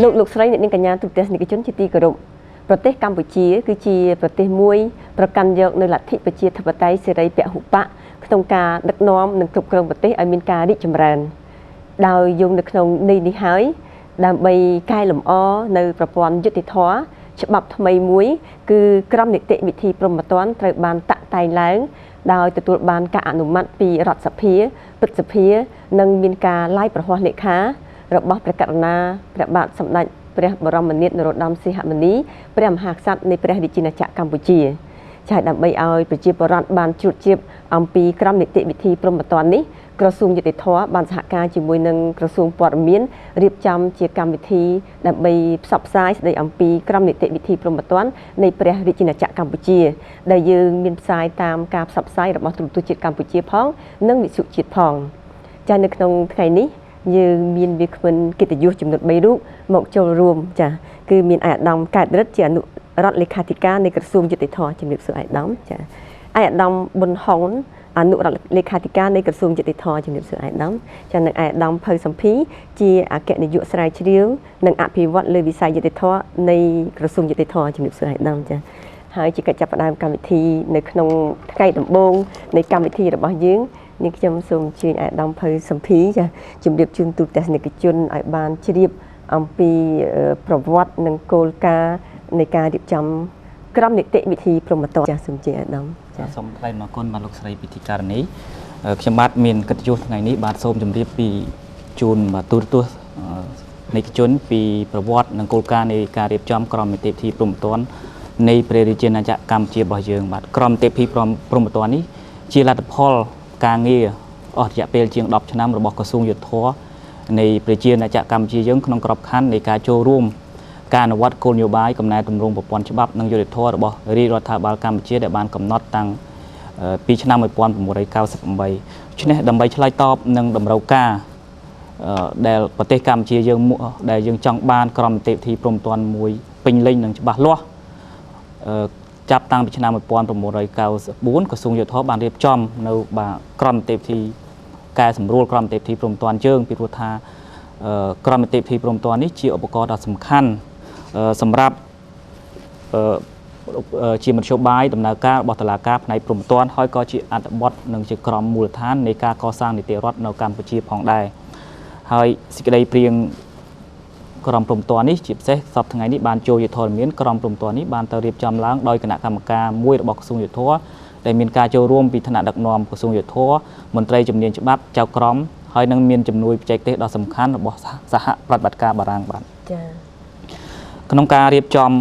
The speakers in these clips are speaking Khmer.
លោកស្រីអ្នកនាងកញ្ញាទូទាំងនិកជនជាទីគោរពប្រទេសកម្ពុជាគឺជាប្រទេសមួយប្រកាន់យកនៅលទ្ធិប្រជាធិបតេយ្យសេរីពហុបកក្នុងការដឹកនាំនិងគ្រប់គ្រងប្រទេសឲ្យមានការរីកចម្រើនដោយយកនៅក្នុងនេះហើយដើម្បីកែលម្អនៅប្រព័ន្ធយុតិធធច្បាប់ថ្មីមួយគឺក្រមនីតិវិធីព្រហ្មទណ្ឌត្រូវបានតាក់តែងឡើងដោយទទួលបានការអនុម័តពីរដ្ឋសភាព្រឹទ្ធសភានិងមានការឡាយប្រហ័សលេខារបស់ព្រះករុណាព្រះបាទសម្ដេចព្រះបរមនាថនរោត្តមសីហមុនីព្រះមហាក្សត្រនៃព្រះរាជាណាចក្រកម្ពុជាចា៎ដើម្បីឲ្យប្រជាពលរដ្ឋបានជ្រាបជ្រាបអំពីក្រមនីតិវិធីព្រហ្មទណ្ឌនេះក្រសួងយុតិធធបានសហការជាមួយនឹងក្រសួងព័ត៌មានរៀបចំជាកម្មវិធីដើម្បីផ្សព្វផ្សាយស្ដីអំពីក្រមនីតិវិធីព្រហ្មទណ្ឌនៃព្រះរាជាណាចក្រកម្ពុជាដែលយើងមានផ្សាយតាមការផ្សព្វផ្សាយរបស់ទូរទស្សន៍ជាតិកម្ពុជាផងនិងវិទ្យុជាតិផងចា៎នៅក្នុងថ្ងៃនេះយើងមានវាគ្មិនកិត្តិយសចំនួន3រូបមកចូលរួមចាគឺមានអាយដាមកើតរិទ្ធជាអនុរដ្ឋលេខាធិការនៃក្រសួងយុតិធធជំរាបសួរអាយដាមចាអាយដាមប៊ុនហុងអនុរដ្ឋលេខាធិការនៃក្រសួងយុតិធធជំរាបសួរអាយដាមចានិងអាយដាមភៅសំភីជាអគ្គនាយកស្រាវជ្រាវនិងអភិវឌ្ឍលើវិស័យយុតិធធនៃក្រសួងយុតិធធជំរាបសួរអាយដាមចាហើយជាកិច្ចចាប់ផ្ដើមកម្មវិធីនៅក្នុងថ្ងៃដំបូងនៃកម្មវិធីរបស់យើងនាងខ្ញុំសូមអញ្ជើញអាយដាមភៅសំភីចាជម្រាបជូនទូទស្សនិកជនឲ្យបានជ្រាបអំពីប្រវត្តិនិងគោលការណ៍នៃការរៀបចំក្រមនីតិវិធីព្រហ្មទណ្ឌចាសូមជម្រាបអាយដាមចាសូមថ្លែងអរគុណបាទលោកស្រីពិធីការនីខ្ញុំបាទមានកិត្តិយសថ្ងៃនេះបាទសូមជម្រាបពីជូនបាទទូរទស្សនិកជនពីប្រវត្តិនិងគោលការណ៍នៃការរៀបចំក្រមនីតិវិធីព្រហ្មទណ្ឌនៃព្រះរាជាណាចក្រកម្ពុជារបស់យើងបាទក្រមនីតិវិធីព្រហ្មទណ្ឌនេះជាលទ្ធផលការងារអស់រយៈពេលជាង10ឆ្នាំរបស់ក្រសួងយុទ្ធភ័ពនៃប្រជាណាចក្រកម្ពុជាយើងក្នុងក្របខ័ណ្ឌនៃការចូលរួមការអនុវត្តគោលនយោបាយកំណែទម្រង់ប្រព័ន្ធច្បាប់និងយុត្តិធម៌របស់រាជរដ្ឋាភិបាលកម្ពុជាដែលបានកំណត់តាំងពីឆ្នាំ1998ដូច្នេះដើម្បីឆ្លើយតបនឹងតម្រូវការដែលប្រទេសកម្ពុជាយើងដែលយើងចង់បានក្រមនីតិវិធីព្រហ្មទណ្ឌមួយពេញលេញនិងច្បាស់លាស់ចាប់តាំងពីឆ្នាំ1994ក្រសួងយុទ្ធភ័ពបានរៀបចំនៅក្រមនីតិវិធីកែសម្រួលក្រមនីតិវិធីព្រហ្មទណ្ឌយើងពីព្រោះថាក្រមនីតិវិធីព្រហ្មទណ្ឌនេះជាឧបករណ៍ដ៏សំខាន់សម្រាប់ជាមធ្យោបាយដំណើរការរបស់តុលាការផ្នែកព្រហ្មទណ្ឌហើយក៏ជាអត្ថបទនិងជាក្រមមូលដ្ឋាននៃការកសាងនីតិរដ្ឋនៅកម្ពុជាផងដែរហើយសេចក្តីព្រាងក្រមព្រហ្មទណ្ឌនេះជាពិសេសសប្តាហ៍ថ្ងៃនេះបានចូលយុទ្ធធរមានក្រមព្រហ្មទណ្ឌនេះបានទៅរៀបចំឡើងដោយគណៈកម្មការមួយរបស់ក្រសួងយុទ្ធភ័ពដែលមានការចូលរួមពីថ្នាក់ដឹកនាំក្រសួងយុទ្ធភ័ពមន្ត្រីជំនាញច្បាប់ចៅក្រមហើយនឹងមានជំនួយបច្ចេកទេសដ៏សំខាន់របស់សហប្រតិបត្តិការបារាំងបាទចា៎ក្នុងការរៀបចំ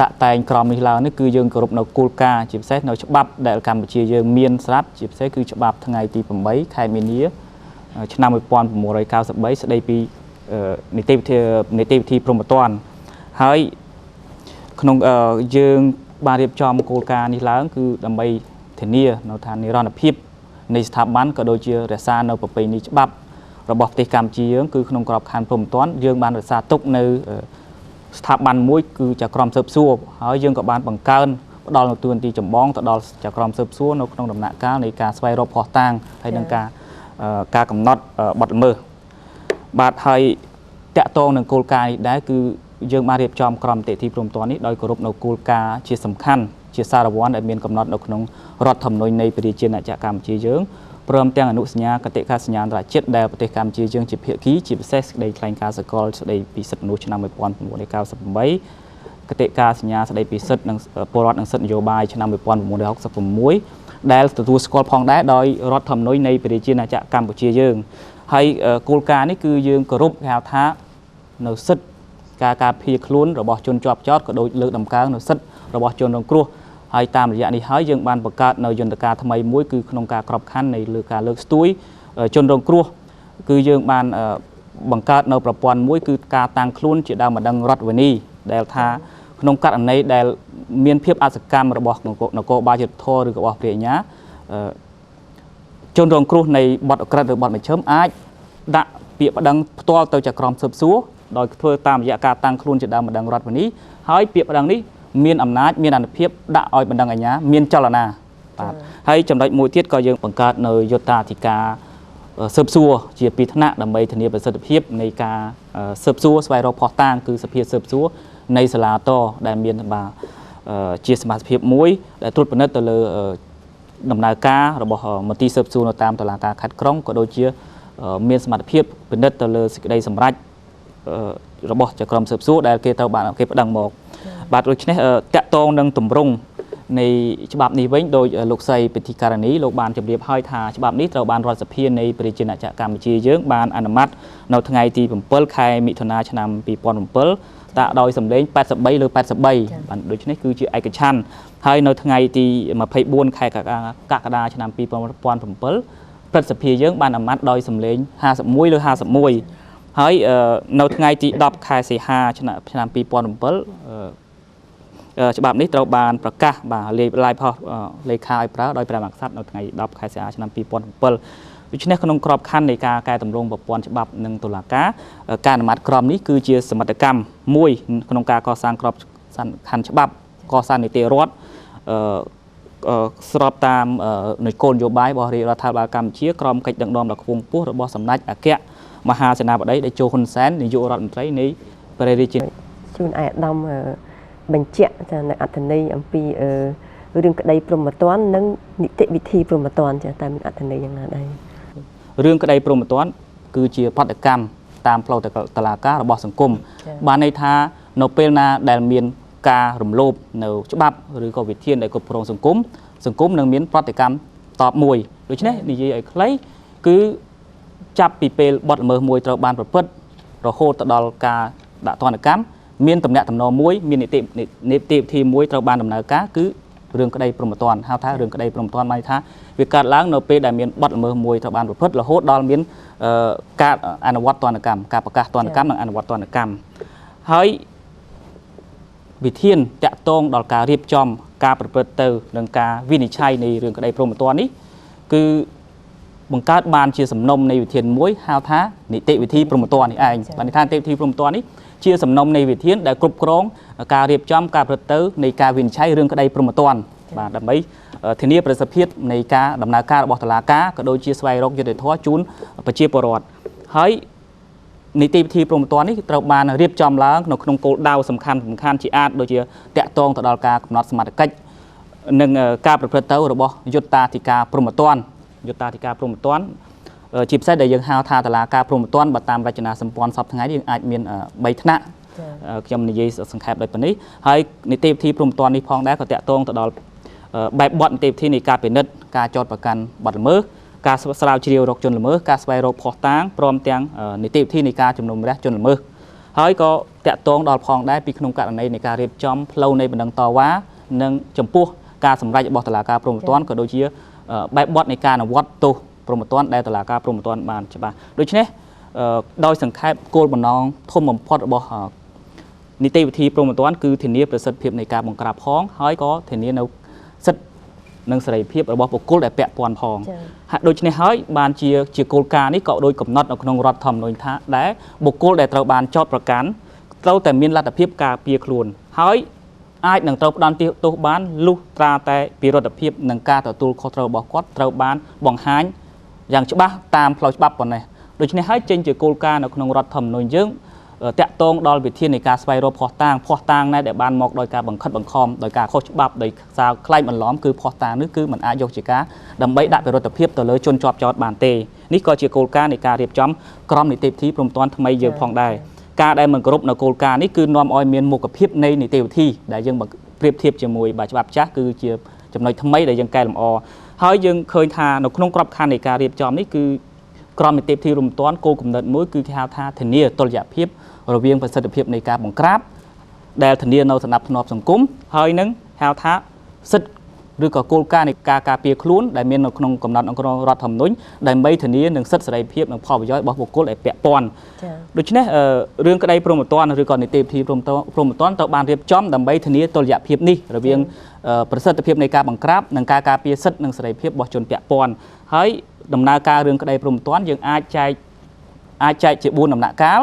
តាក់តែងក្រមនេះឡើងនេះគឺយើងគោរពនៅគោលការណ៍ជាពិសេសនៅច្បាប់ដែលកម្ពុជាយើងមានស្រាប់ជាពិសេសគឺច្បាប់ថ្ងៃទី8ខែមីនាឆ្នាំ1993ស្តីពីនីតិវិធីព្រហ្មទណ្ឌហើយក្នុងយើងបានរៀបចំគោលការណ៍នេះឡើងគឺដើម្បីធានានៅថានិរន្តរភាពនៃស្ថាប័នក៏ដូចជារក្សានៅប្រពៃណីច្បាប់របស់ប្រទេសកម្ពុជាយើងគឺក្នុងក្របខ័ណ្ឌព្រហ្មទណ្ឌយើងបានរក្សាទុកនៅស្ថាប័នមួយគឺចក្រមស៊ើបសួរហើយយើងក៏បានបង្កើនផ្ដល់នៅទួនាទីចម្បងទៅដល់ចក្រមស៊ើបសួរនៅក្នុងដំណាក់កាលនៃការស្វែងរកភស្តុតាងហើយនឹងការកំណត់បទល្មើសបាទហើយតាក់ទងនឹងគោលការណ៍នេះដែរគឺយើងបានរៀបចំក្រមនីតិវិធីព្រហ្មទណ្ឌនេះដោយគោរពនៅគោលការណ៍ជាសំខាន់ជាសារវ័នដែលមានកំណត់នៅក្នុងរដ្ឋធម្មនុញ្ញនៃប្រជាជាតិណាចក្រកម្ពុជាយើងព្រមទាំងអនុសញ្ញាកតិកាសញ្ញាអន្តរជាតិដែលប្រទេសកម្ពុជាយើងជាភាគីជាពិសេសស្តីថ្លែងការណ៍សកលស្តីពីសិទ្ធិមនុស្សឆ្នាំ1998កតិកាសញ្ញាស្តីពីសិទ្ធិនិងពលរដ្ឋនិងសិទ្ធិនយោបាយឆ្នាំ1966ដែលទទួលស្គាល់ផងដែរដោយរដ្ឋធម្មនុញ្ញនៃប្រជាជាតិណាចក្រកម្ពុជាយើងហើយគោលការណ៍នេះគឺយើងគោរពគេហៅថានៅសិទ្ធិការពារខ្លួនរបស់ជនជាប់ចោតក៏ដូចលើកតម្កើងនៅសិទ្ធិរបស់ជនរងគ្រោះហើយតាមរយៈនេះហើយយើងបានបង្កើតនៅយន្តការថ្មីមួយគឺក្នុងការក្របខ័ណ្ឌនៃលើការលើកស្ទួយជនរងគ្រោះគឺយើងបានបង្កើតនៅប្រព័ន្ធមួយគឺការតាំងខ្លួនជាដើមម្ដងរដ្ឋវិនីដែលថាក្នុងករណីដែលមានភាពអសកម្មរបស់នគរបាលយុត្តិធម៌ឬក៏របស់ព្រះអាជ្ញាជនរងគ្រោះនៃបទអក្រិតឬបទមជ្ឈិមអាចដាក់ពាក្យប្តឹងផ្ទាល់ទៅចក្រមស៊ើបសួរដោយធ្វើតាមរយៈការតាំងខ្លួនជាដើមម្ដងរដ្ឋវិនីហើយពាក្យប្តឹងនេះមានអំណាចមានអានុភាពដាក់ឲ្យបណ្ដឹងអាជ្ញាមានចលនាបាទហើយចំណុចមួយទៀតក៏យើងបង្កើតនៅយុត្តាធិការ ស៊ើបសួរជាពីថ្នាក់ដើម្បីធានាប្រសិទ្ធភាពនៃការស៊ើបសួរស្វែងរកភស្តុតាងគឺសភាស៊ើបសួរនៃសាលាតដែលមានជាសមាជិកមួយដែលត្រួតពិនិត្យទៅលើដំណើរការរបស់មន្ទីរស៊ើបសួរនៅតាមតុលាការខេត្តក្រុងក៏ដូចជាមានសមត្ថភាពពិនិត្យទៅលើសេចក្តីសម្រេចរបស់ចក្រមស៊ើបសួរដែលគេត្រូវបានគេប្តឹងមកបាទដូច្នេះតាក់ទងនឹងទម្រង់នៃច្បាប់នេះវិញដោយលោកស្រីពិធីការនីលោកបានជម្រាបឲ្យថាច្បាប់នេះត្រូវបានរដ្ឋសភានៃប្រជាណាចក្រកម្ពុជាយើងបានអនុម័តនៅថ្ងៃទី7ខែមិថុនាឆ្នាំ2007តាក់ដោយសម្លេង83លើ83បាទដូច្នេះគឺជាឯកច្ឆន្ទហើយនៅថ្ងៃទី24ខែកក្កដាឆ្នាំ2007ព្រឹទ្ធសភាយើងបានអនុម័តដោយសម្លេង51លើ51ហើយនៅថ្ងៃទី10ខែសីហាឆ្នាំ2007ច្បាប់នេះត្រូវបានប្រកាសបាទលាយផុសលេខាឲ្យប្រើដោយព្រះមហាក្សត្រនៅថ្ងៃ10ខែសីហាឆ្នាំ2007ដូច្នេះក្នុងក្របខ័ណ្ឌនៃការកែតម្រង់ប្រព័ន្ធច្បាប់និងតុលាការការអនុម័តក្រមនេះគឺជាសមិទ្ធកម្មមួយក្នុងការកសាងក្របខ័ណ្ឌច្បាប់កសាងនីតិរដ្ឋស្របតាមនៃគោលនយោបាយរបស់រាជរដ្ឋាភិបាលកម្ពុជាក្រមកិច្ចដឹកនាំដ៏ខ្ពង់ខ្ពស់របស់សម្ដេចអគ្គមហាសេនាបតីតេជោហ៊ុនសែននាយករដ្ឋមន្ត្រីនៃព្រះរាជាជូនឯកឧត្តមបញ្ជាក់នៅអត្ថន័យអំពីរឿងក្តីព្រហ្មទណ្ឌនិងនីតិវិធីព្រហ្មទណ្ឌចាតែមានអត្ថន័យយ៉ាងណាដែររឿងក្តីព្រហ្មទណ្ឌគឺជាបដកម្មតាមផ្លូវតុលាការរបស់សង្គមបានន័យថានៅពេលណាដែលមានការរំលោភនៅច្បាប់ឬក៏វិធានដែលគ្រប់គ្រងសង្គមនឹងមានប្រតិកម្មតបមួយដូច្នេះនិយាយឲ្យខ្លីគឺចាប់ពីពេលបទល្មើសមួយត្រូវបានប្រព្រឹត្តរហូតទៅដល់ការដាក់ទណ្ឌកម្មមានតំណាក់តំណមួយមាននីតិវិធីមួយត្រូវបានដំណើរការគឺរឿងក្តីព្រហ្មទណ្ឌហៅថារឿងក្តីព្រហ្មទណ្ឌបានថាវាកើតឡើងនៅពេលដែលមានបទល្មើសមួយត្រូវបានប្រព្រឹត្តរហូតដល់មានការអនុវត្តទណ្ឌកម្មការប្រកាសទណ្ឌកម្មនិងអនុវត្តទណ្ឌកម្មហើយវិធានតាក់ទងដល់ការរៀបចំការប្រព្រឹត្តទៅនឹងការវិនិច្ឆ័យនៃរឿងក្តីព្រហ្មទណ្ឌនេះគឺបង្កើតបានជាសំណុំនៃវិធានមួយហៅថានីតិវិធីព្រហ្មទណ្ឌនេះឯងបានន័យថានីតិវិធីព្រហ្មទណ្ឌនេះជាសំណុំនៃវិធានដែលគ្រប់គ្រងការរៀបចំការប្រព្រឹត្តទៅនៃការវិនិច្ឆ័យរឿងក្តីព្រហ្មទណ្ឌបាទដើម្បីធានាប្រសិទ្ធភាពនៃការដំណើរការរបស់តុលាការក៏ដូចជាស្វែងរកយុត្តិធម៌ជូនប្រជាពលរដ្ឋហើយនីតិវិធីព្រហ្មទណ្ឌនេះត្រូវបានរៀបចំឡើងនៅក្នុងគោលដៅសំខាន់ជាអាចដូចជាតាក់ទងទៅដល់ការកំណត់សមត្ថកិច្ចនិងការប្រព្រឹត្តទៅរបស់យុត្តាធិការព្រហ្មទណ្ឌជាពិសេសដែលយើងហៅថាតុលាការព្រហ្មទណ្ឌបើតាមរចនាសម្ព័ន្ធសពថ្ងៃយើងអាចមាន3ថ្នាក់ខ្ញុំនិយាយសង្ខេបដូចនេះហើយនីតិវិធីព្រហ្មទណ្ឌនេះផងដែរក៏តាក់ទងទៅដល់បែបបទនីតិវិធីនៃការពិនិត្យការចោទប្រកាន់បទល្មើសការស្រាវជ្រាវរកជនល្មើសការស្វែងរកភស្តុតាងព្រមទាំងនីតិវិធីនៃការជំនុំរះជនល្មើសហើយក៏តាក់ទងដល់ផងដែរពីក្នុងករណីនៃការរៀបចំផ្លូវនៃបណ្ដឹងតវ៉ានិងចំពោះការសម្រេចរបស់តុលាការព្រហ្មទណ្ឌក៏ដូចជាបែបបទនៃការអនុវត្តទោសព្រហ្មទណ្ឌដែលតុលាការព្រហ្មទណ្ឌបានច្បាស់ដូច្នេះដោយសង្ខេបគោលបំណងធំបំផុតរបស់នីតិវិធីព្រហ្មទណ្ឌគឺធានាប្រសិទ្ធភាពនៃការបង្ក្រាបផងហើយក៏ធានានៅសិទ្ធិនិងសេរីភាពរបស់បុគ្គលដែលពាក់ព័ន្ធផងហើយដូច្នេះហើយបានជាគោលការណ៍នេះក៏ដូចកំណត់នៅក្នុងរដ្ឋធម្មនុញ្ញថាដែលបុគ្គលដែលត្រូវបានចោទប្រកាន់ត្រូវតែមានលទ្ធភាពការពារខ្លួនហើយអាចនឹងត្រូវផ្ដន្ទាទោសបានលុះត្រាតែពីរដ្ឋភាពនិងការទទួលខុសត្រូវរបស់គាត់ត្រូវបានបង្ហាញយ៉ាងច្បាស់តាមផ្លូវច្បាប់ប៉ុណ្ណេះដូច្នេះហើយចេញជាគោលការណ៍នៅក្នុងរដ្ឋធម្មនុញ្ញយើងតាក់ទងដល់វិធាននៃការស្វែងរកភស្តុតាងណែដែលបានមកដោយការបង្ខិតបង្ខំដោយការខុសច្បាប់ដោយសារក្លែងបន្លំគឺភស្តុតាងនេះគឺមិនអាចយកជាការដើម្បីដាក់ពិរុទ្ធភាពទៅលើជនជាប់ចោទបានទេនេះក៏ជាគោលការណ៍នៃការរៀបចំក្រមនីតិវិធីព្រហ្មទណ្ឌថ្មីយើងផងដែរការដែលមិនគោរពនៅគោលការណ៍នេះគឺនាំឲ្យមានមុខភាពនៃនីតិវិធីដែលយើងប្រៀបធៀបជាមួយច្បាប់ចាស់គឺជាចំណុចថ្មីដែលយើងកែលម្អហើយយើងឃើញថានៅក្នុងក្របខ័ណ្ឌនៃការរៀបចំនេះគឺក្រមនីតិវិធីព្រហ្មទណ្ឌគោលគំនិតមួយគឺគេហៅថាធានាតុល្យភាពរវាងប្រសិទ្ធភាពនៃការបង្ក្រាបដែលធានានៅសណ្ដាប់ធ្នាប់សង្គមហើយនឹងហៅថាសិទ្ធិឬក៏គោលការណ៍នៃការការពារខ្លួនដែលមាននៅក្នុងកំណត់អង្គរដ្ឋធម្មនុញ្ញដើម្បីធានានឹងសិទ្ធិសេរីភាពនិងផលប្រយោជន៍របស់បុគ្គលដែលពាក់ព័ន្ធដូច្នេះរឿងក្តីព្រហ្មទណ្ឌឬក៏នីតិវិធីព្រហ្មទណ្ឌត្រូវបានរៀបចំដើម្បីធានាតុល្យភាពនេះរវាងប្រសិទ្ធភាពនៃការបង្ក្រាបនិងការការពារសិទ្ធិនិងសេរីភាពរបស់ជនពាក់ព័ន្ធហើយដំណើរការរឿងក្តីព្រហ្មទណ្ឌយើងអាចចែកជា4ដំណាក់កាល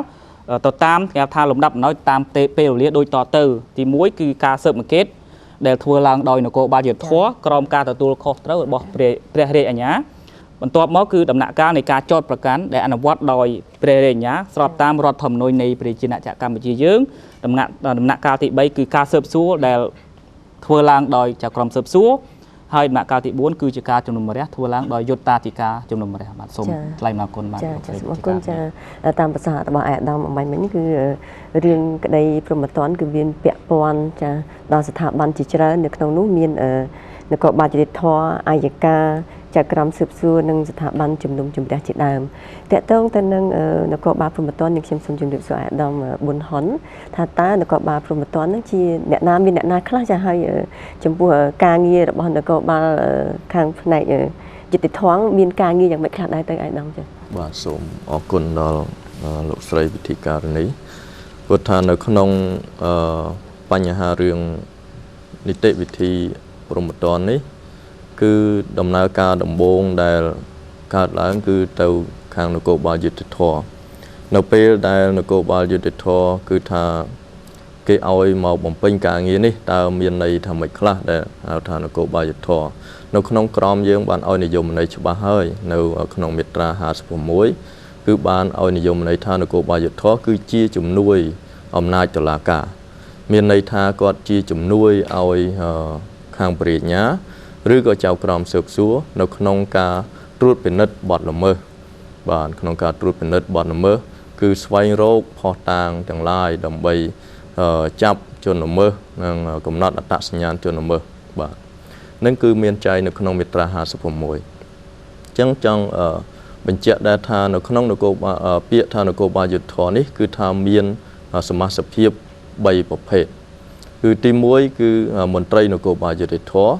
ទៅតាមគេថាលំដាប់អំណោយតាមពេលវេលាដូចតទៅទី1គឺការស៊ើបអង្កេតដែលធ្វើឡើងដោយនគរបាលយុត្តិធម៌ក្រោមការទទួលខុសត្រូវរបស់ព្រះរាជអាជ្ញា បន្ទាប់មកគឺដំណាក់កាលនៃការចោតប្រកាន់ដែលអនុវត្តដោយព្រះរាជអាជ្ញាស្របតាមរដ្ឋធម្មនុញ្ញនៃប្រជាណាចក្រកម្ពុជាយើងដំណាក់កាលទី3គឺការស៊ើបសួរដែលធ្វើឡើងដោយចៅក្រមស៊ើបសួរហើយដំណាក់កាលទី4គឺជាការជំនុំជម្រះធ្វើឡើងដោយយុត្តាធិការជំនុំជម្រះបាទសូមថ្លែងអរគុណបាទចាសូមអរគុណចាតាមប្រសាសន៍របស់អាដាមអំបញ្ញមិញគឺរឿងក្តីព្រមត្តនគឺមានពាក់ព័ន្ធចាដល់ស្ថាប័នជាច្រើននៅក្នុងនោះមាននគរបាលយុតិធធម៌អាយកាចក្រមស៊ើបសួរនិងស្ថាប័នជំនុំជម្រះជាដើមតកតងទៅនឹងនគរបាលព្រំប្រទានខ្ញុំសូមជម្រាបសួរអាដាមប៊ុនហ៊ុនថាតើនគរបាលព្រំប្រទាននឹងជាអ្នកណាមានអ្នកណាខ្លះចាហើយចំពោះការងាររបស់នគរបាលខាងផ្នែកយុតិធធម៌មានការងារយ៉ាងម៉េចខ្លះដែរទៅអាដាមចាបាទសូមអរគុណដល់លោកស្រីវិធីការនីព្រោះថានៅក្នុងបញ្ហារឿងនីតិវិធីព្រំប្រទាននេះគឺដំណើរការដំបូងដែលកើតឡើងគឺទៅខាងនគរបាលយុតិធធម៌នៅពេលដែលនគរបាលយុតិធធម៌គឺថាគេឲ្យមកបំពេញការងារនេះតើមានន័យថាម៉េចខ្លះដែលហៅថានគរបាលយុតិធធម៌នៅក្នុងក្រមយើងបានឲ្យនិយមន័យច្បាស់ហើយនៅក្នុងមាត្រា56គឺបានឲ្យនិយមន័យថានគរបាលយុតិធធម៌គឺជាជំនួយអំណាចតុលាការមានន័យថាគាត់ជាជំនួយឲ្យខាងព្រះរាជអាជ្ញាឬក៏ចៅក្រមស៊ើបសួរនៅក្នុងការត្រួតពិនិត្យបទល្មើសបាទក្នុងការត្រួតពិនិត្យបទល្មើសគឺស្វែងរកភស្តុតាងទាំងឡាយដើម្បីចាប់ជនល្មើសនិងកំណត់អត្តសញ្ញាណជនល្មើសបាទនឹងគឺមានចែងនៅក្នុងមាត្រា56អញ្ចឹងចង់បញ្ជាក់ដែរថានៅក្នុងនគរបាលពាក្យថានគរបាលយុតិធធម៌នេះគឺថាមានសមាសភាព3ប្រភេទគឺទី1គឺមន្ត្រីនគរបាលយុតិធធម៌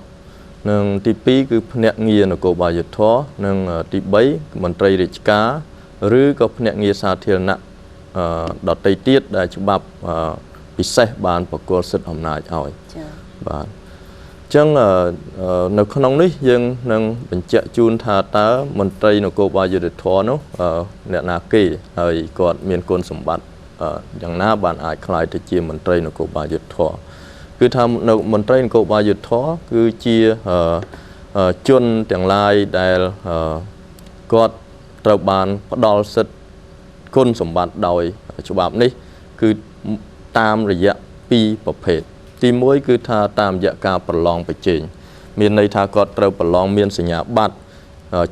និងទី2គឺភ្នាក់ងារនគរបាលយុតិធធម៌និងទី3មន្ត្រីរាជការឬក៏ភ្នាក់ងារសាធារណៈដទៃទៀតដែលច្បាប់ពិសេសបានប្រគល់សិទ្ធិអំណាចឲ្យបាទអញ្ចឹងនៅក្នុងនេះយើងនឹងបញ្ជាក់ជូនថាតើមន្ត្រីនគរបាលយុតិធធម៌នោះអ្នកណាគេហើយគាត់មានគុណសម្បត្តិយ៉ាងណាបានអាចក្លាយទៅជាមន្ត្រីនគរបាលយុតិធធម៌គឺថានៅមន្ត្រីនគរបាលយុតិធធម៌គឺជាជនទាំងឡាយដែលគាត់ត្រូវបានផ្ដល់សិទ្ធិគុណសម្បត្តិដោយច្បាប់នេះគឺតាមរយៈ2ប្រភេទទី1គឺថាតាមរយៈការប្រឡងប្រជែងមានន័យថាគាត់ត្រូវប្រឡងមានសញ្ញាបត្រ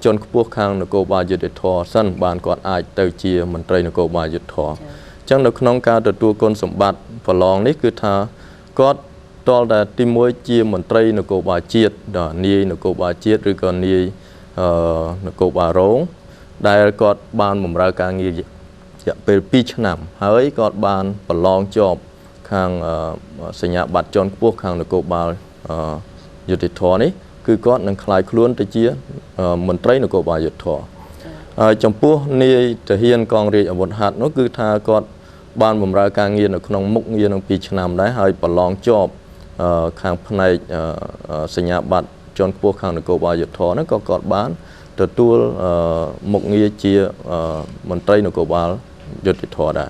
ជាន់ខ្ពស់ខាងនគរបាលយុតិធធម៌សិនបានគាត់អាចទៅជាមន្ត្រីនគរបាលយុតិធធម៌អញ្ចឹងនៅក្នុងការទទួលគុណសម្បត្តិប្រឡងនេះគឺថាគាត់តលតែទី1ជាមន្ត្រីនគរបាលជាតិនាយនគរបាលជាតិឬក៏នាយនគរបាលរងដែលគាត់បានបម្រើការងាររយៈពេល2ឆ្នាំហើយគាត់បានប្រឡងជាប់ខាងសញ្ញាបត្រជាន់ខ្ពស់ខាងនគរបាលយុតិធធម៌នេះគឺគាត់នឹងក្លាយខ្លួនទៅជាមន្ត្រីនគរបាលយុតិធធម៌ហើយចំពោះនាយទាហានកងរាជអាវុធហត្ថនោះគឺថាគាត់បានបម្រើការងារនៅក្នុងមុខងារនឹង2ឆ្នាំដែរហើយប្រឡងជាប់ខាងផ្នែកសញ្ញាបត្រជាន់ខ្ពស់ខាងនគរបាលយុតិធធម៌ហ្នឹងក៏គាត់បានទទួលមុខងារជាមន្ត្រីនគរបាលយុតិធធម៌ដែរ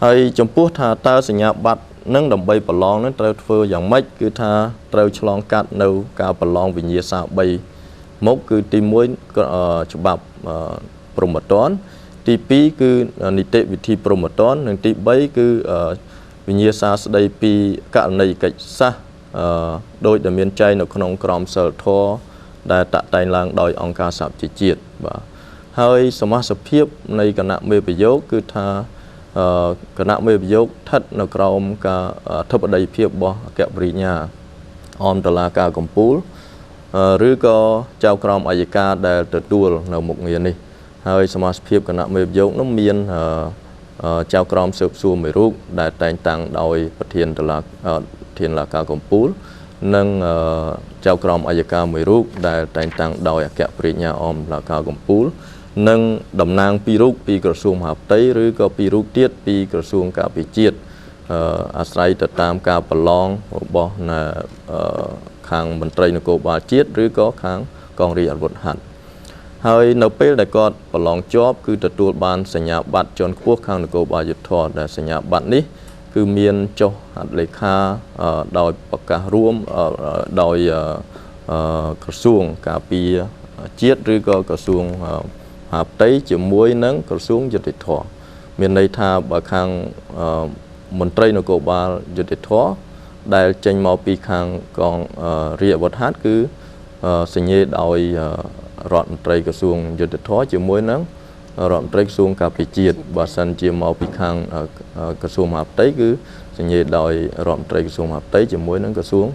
ហើយចំពោះថាតើសញ្ញាបត្រនឹងដើម្បីប្រឡងនឹងត្រូវធ្វើយ៉ាងម៉េចគឺថាត្រូវឆ្លងកាត់នៅការប្រឡងវិញ្ញាសា3មុខគឺទី1ច្បាប់ព្រហ្មទណ្ឌទី2គឺនីតិវិធីព្រហ្មទណ្ឌនិងទី3គឺវិញ្ញាសាស្ដីពីករណីកិច្ចសាសដោយដែលមានចែងនៅក្នុងក្រមសីលធម៌ដែលតាក់តែងឡើងដោយអង្គការសហប្រជាជាតិបាទហើយសមាជិកភាពនៃគណៈមេប្រយោគគឺថាគណៈមេប្រយោគស្ថិតនៅក្រោមការអធិបតីភាពរបស់អគ្គព្រះញ្ញាអមតុលាការកំពូលឬក៏ចៅក្រមអัยការដែលទទួលនៅមុខងារនេះហើយសមាជិកភាពគណៈមេប្រយោគនោះមានចៅក្រមស៊ើបសួរមួយរូបដែលតែងតាំងដោយប្រធានតុលាការកំពូលនិងចៅក្រមអัยការមួយរូបដែលតែងតាំងដោយអគ្គព្រះញ្ញាអមតុលាការកំពូលនិងតំណាង2រូបពីក្រសួងមហាផ្ទៃឬក៏2រូបទៀតពីក្រសួងការពារជាតិអាស្រ័យទៅតាមការប្រឡងរបស់ខាងមន្ត្រីនគរបាលជាតិឬក៏ខាងកងរាជអាវុធហត្ថហើយនៅពេលដែលគាត់ប្រឡងជាប់គឺទទួលបានសញ្ញាបត្រជាន់ខ្ពស់ខាងនគរបាលយុតិធធម៌ដែលសញ្ញាបត្រនេះគឺមានចុះហត្ថលេខាដោយប្រកាសរួមដោយក្រសួងការពារ ជាតិឬក៏ក្រសួងមហាផ្ទៃជាមួយនឹងក្រសួងយុតិធធមានន័យថាបើខាងមន្ត្រីនគរបាលយុតិធធដែលចេញមកពីខាងកងរាជអាវុធហត្ថគឺសញ្ញេដោយរដ្ឋមន្ត្រីក្រសួងយុតិធធជាមួយនឹងរដ្ឋមន្ត្រីក្រសួងការពារជាតិបើសិនជាមកពីខាងក្រសួងមហាផ្ទៃគឺសញ្ញេដោយរដ្ឋមន្ត្រីក្រសួងមហាផ្ទៃជាមួយនឹងក្រសួង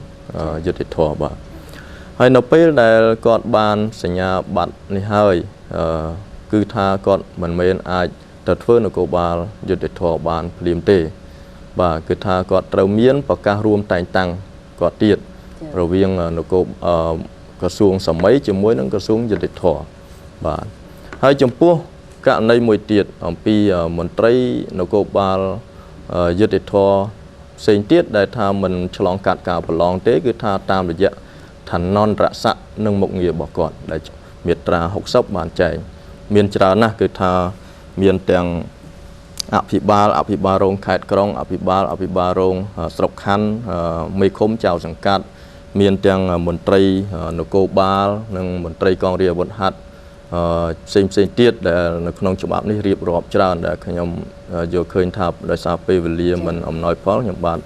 យុតិធធបាទហើយនៅពេលដែលគាត់បានសញ្ញាបត្រនេះហើយគឺថាគាត់មិនមែនអាចទៅធ្វើនគរបាលយុតិធធបានភ្លាមទេបាទគឺថាគាត់ត្រូវមានប្រកាសរួមតែងតាំងគាត់ទៀតរវាងនគរក្រសួងសម័យជាមួយនឹងក្រសួងយុតិធធបាទហើយចំពោះករណីមួយទៀតអំពីមន្ត្រីនគរបាលយុតិធធផ្សេងទៀតដែលថាមិនឆ្លងកាត់ការប្រឡងទេគឺថាតាមរយៈឋានន្តរស័ក្តិនិងមុខងាររបស់គាត់ដែលមាត្រា60បានចែងមានច្រើនណាស់គឺថាមានទាំងអភិបាលរងខេត្តក្រុងអភិបាលរងស្រុកខណ្ឌមេឃុំចៅសង្កាត់មានទាំងមន្ត្រីនគរបាលនិងមន្ត្រីកងរាជអាវុធហត្ថផ្សេងទៀតដែលនៅក្នុងច្បាប់នេះរៀបរាប់ច្រើនដែលខ្ញុំយកឃើញថាដោយសារពេលវេលាមិនអំណោយផលខ្ញុំបាន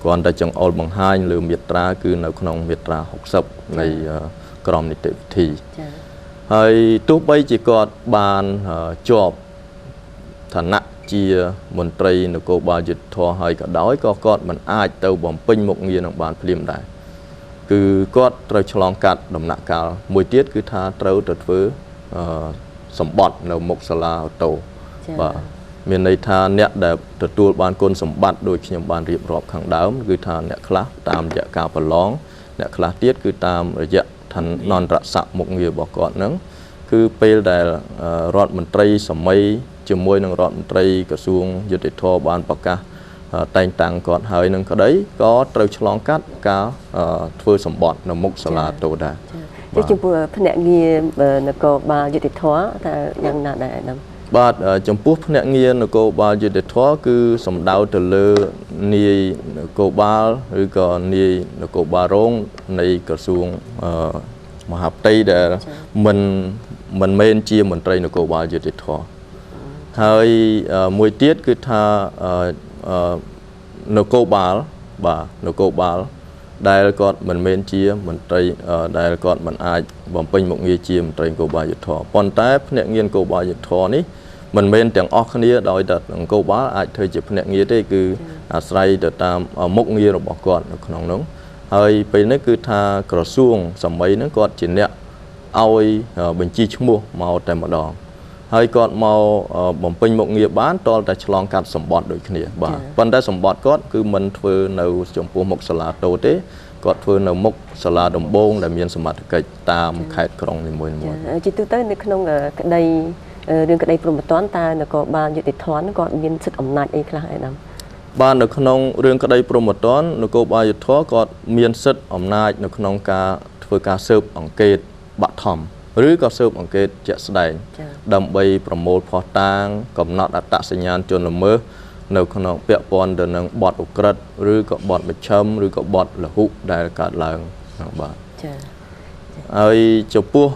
គ្រាន់តែចង្អុលបង្ហាញលើមាត្រាគឺនៅក្នុងមាត្រា60នៃក្រមនីតិវិធីហើយទោះបីជាគាត់បានជាប់ឋានៈជាមន្ត្រីនគរបាលយុតិធធហើយក៏ដោយក៏គាត់មិនអាចទៅបំពេញមុខងារនឹងបានភ្លាមដែរគឺគាត់ត្រូវឆ្លងកាត់ដំណាក់កាលមួយទៀតគឺថាត្រូវទៅធ្វើសម្បត្តិនៅមុខសាលាអូតូបាទមានន័យថាអ្នកដែលទទួលបានគុណសម្បត្តិដូចខ្ញុំបានរៀបរាប់ខាងដើមគឺថាអ្នកខ្លះតាមរយៈការប្រឡងអ្នកខ្លះទៀតគឺតាមរយៈឋានន្តរស័ក្តិមុខងាររបស់គាត់នឹងគឺពេលដែលរដ្ឋមន្ត្រីសម័យជាមួយនឹងរដ្ឋមន្ត្រីក្រសួងយុតិធធបានប្រកាសតែងតាំងគាត់ហើយនឹងក្តីក៏ត្រូវឆ្លងកាត់ការធ្វើសម្បត្តិនៅមុខសាលាតូដែរចំពោះភ្នាក់ងារនគរបាលយុតិធធថាយ៉ាងណាដែរអាដាមបាទចំពោះភ្នាក់ងារនគរបាលយុតិធធគឺសំដៅទៅលើនាយនគរបាលឬក៏នាយនគរបាលរងនៃក្រសួងមហាផ្ទៃដែលមិនមែនជាមន្ត្រីនគរបាលយុតិធធហើយមួយទៀតគឺថានគរបាលបាទនគរបាលដែលគាត់មិនមែនជាមន្ត្រីដែលគាត់មិនអាចបំពេញមុខងារជាមន្ត្រីនគរបាលយុតិធធប៉ុន្តែភ្នាក់ងារនគរបាលយុតិធធនេះមិនមែនទាំងអស់គ្នាដោយតែនគរបាលអាចធ្វើជាភ្នាក់ងារទេគឺអាស្រ័យទៅតាមមុខងាររបស់គាត់នៅក្នុងនោះហើយពេលនេះគឺថាក្រសួងសម័យហ្នឹងគាត់ជាអ្នកឲ្យបញ្ជីឈ្មោះមកតែម្ដងហើយគាត់មកបំពេញមុខងារបានតលតែឆ្លងកាត់សម្បត្តិដូចគ្នាបាទប៉ុន្តែសម្បត្តិគាត់គឺមិនធ្វើនៅចំពោះមុខសាលាតូទេគាត់ធ្វើនៅមុខសាលាដំបងដែលមានសមត្ថកិច្ចតាមខេត្តក្រុងនីមួយៗជាទូទៅនៅក្នុងក្តីរឿងក្តីព្រហ្មទណ្ឌតើនគរបាលយុតិធធគាត់មានសិទ្ធិអំណាចអីខ្លះឯណាបាទនៅក្នុងរឿងក្តីព្រហ្មទណ្ឌនគរបាលយុតិធធគាត់មានសិទ្ធិអំណាចនៅក្នុងការធ្វើការស៊ើបអង្កេតបឋមឬក៏ស៊ើបអង្កេតជាក់ស្ដែងដើម្បីប្រមូលភស្តុតាងកំណត់អត្តសញ្ញាណជនល្មើសនៅក្នុងពាក់ព័ន្ធទៅនឹងបទឧក្រិដ្ឋឬក៏បទមជ្ឈិមឬក៏បទលហុដែលកើតឡើងបាទចា៎ហើយចំពោះ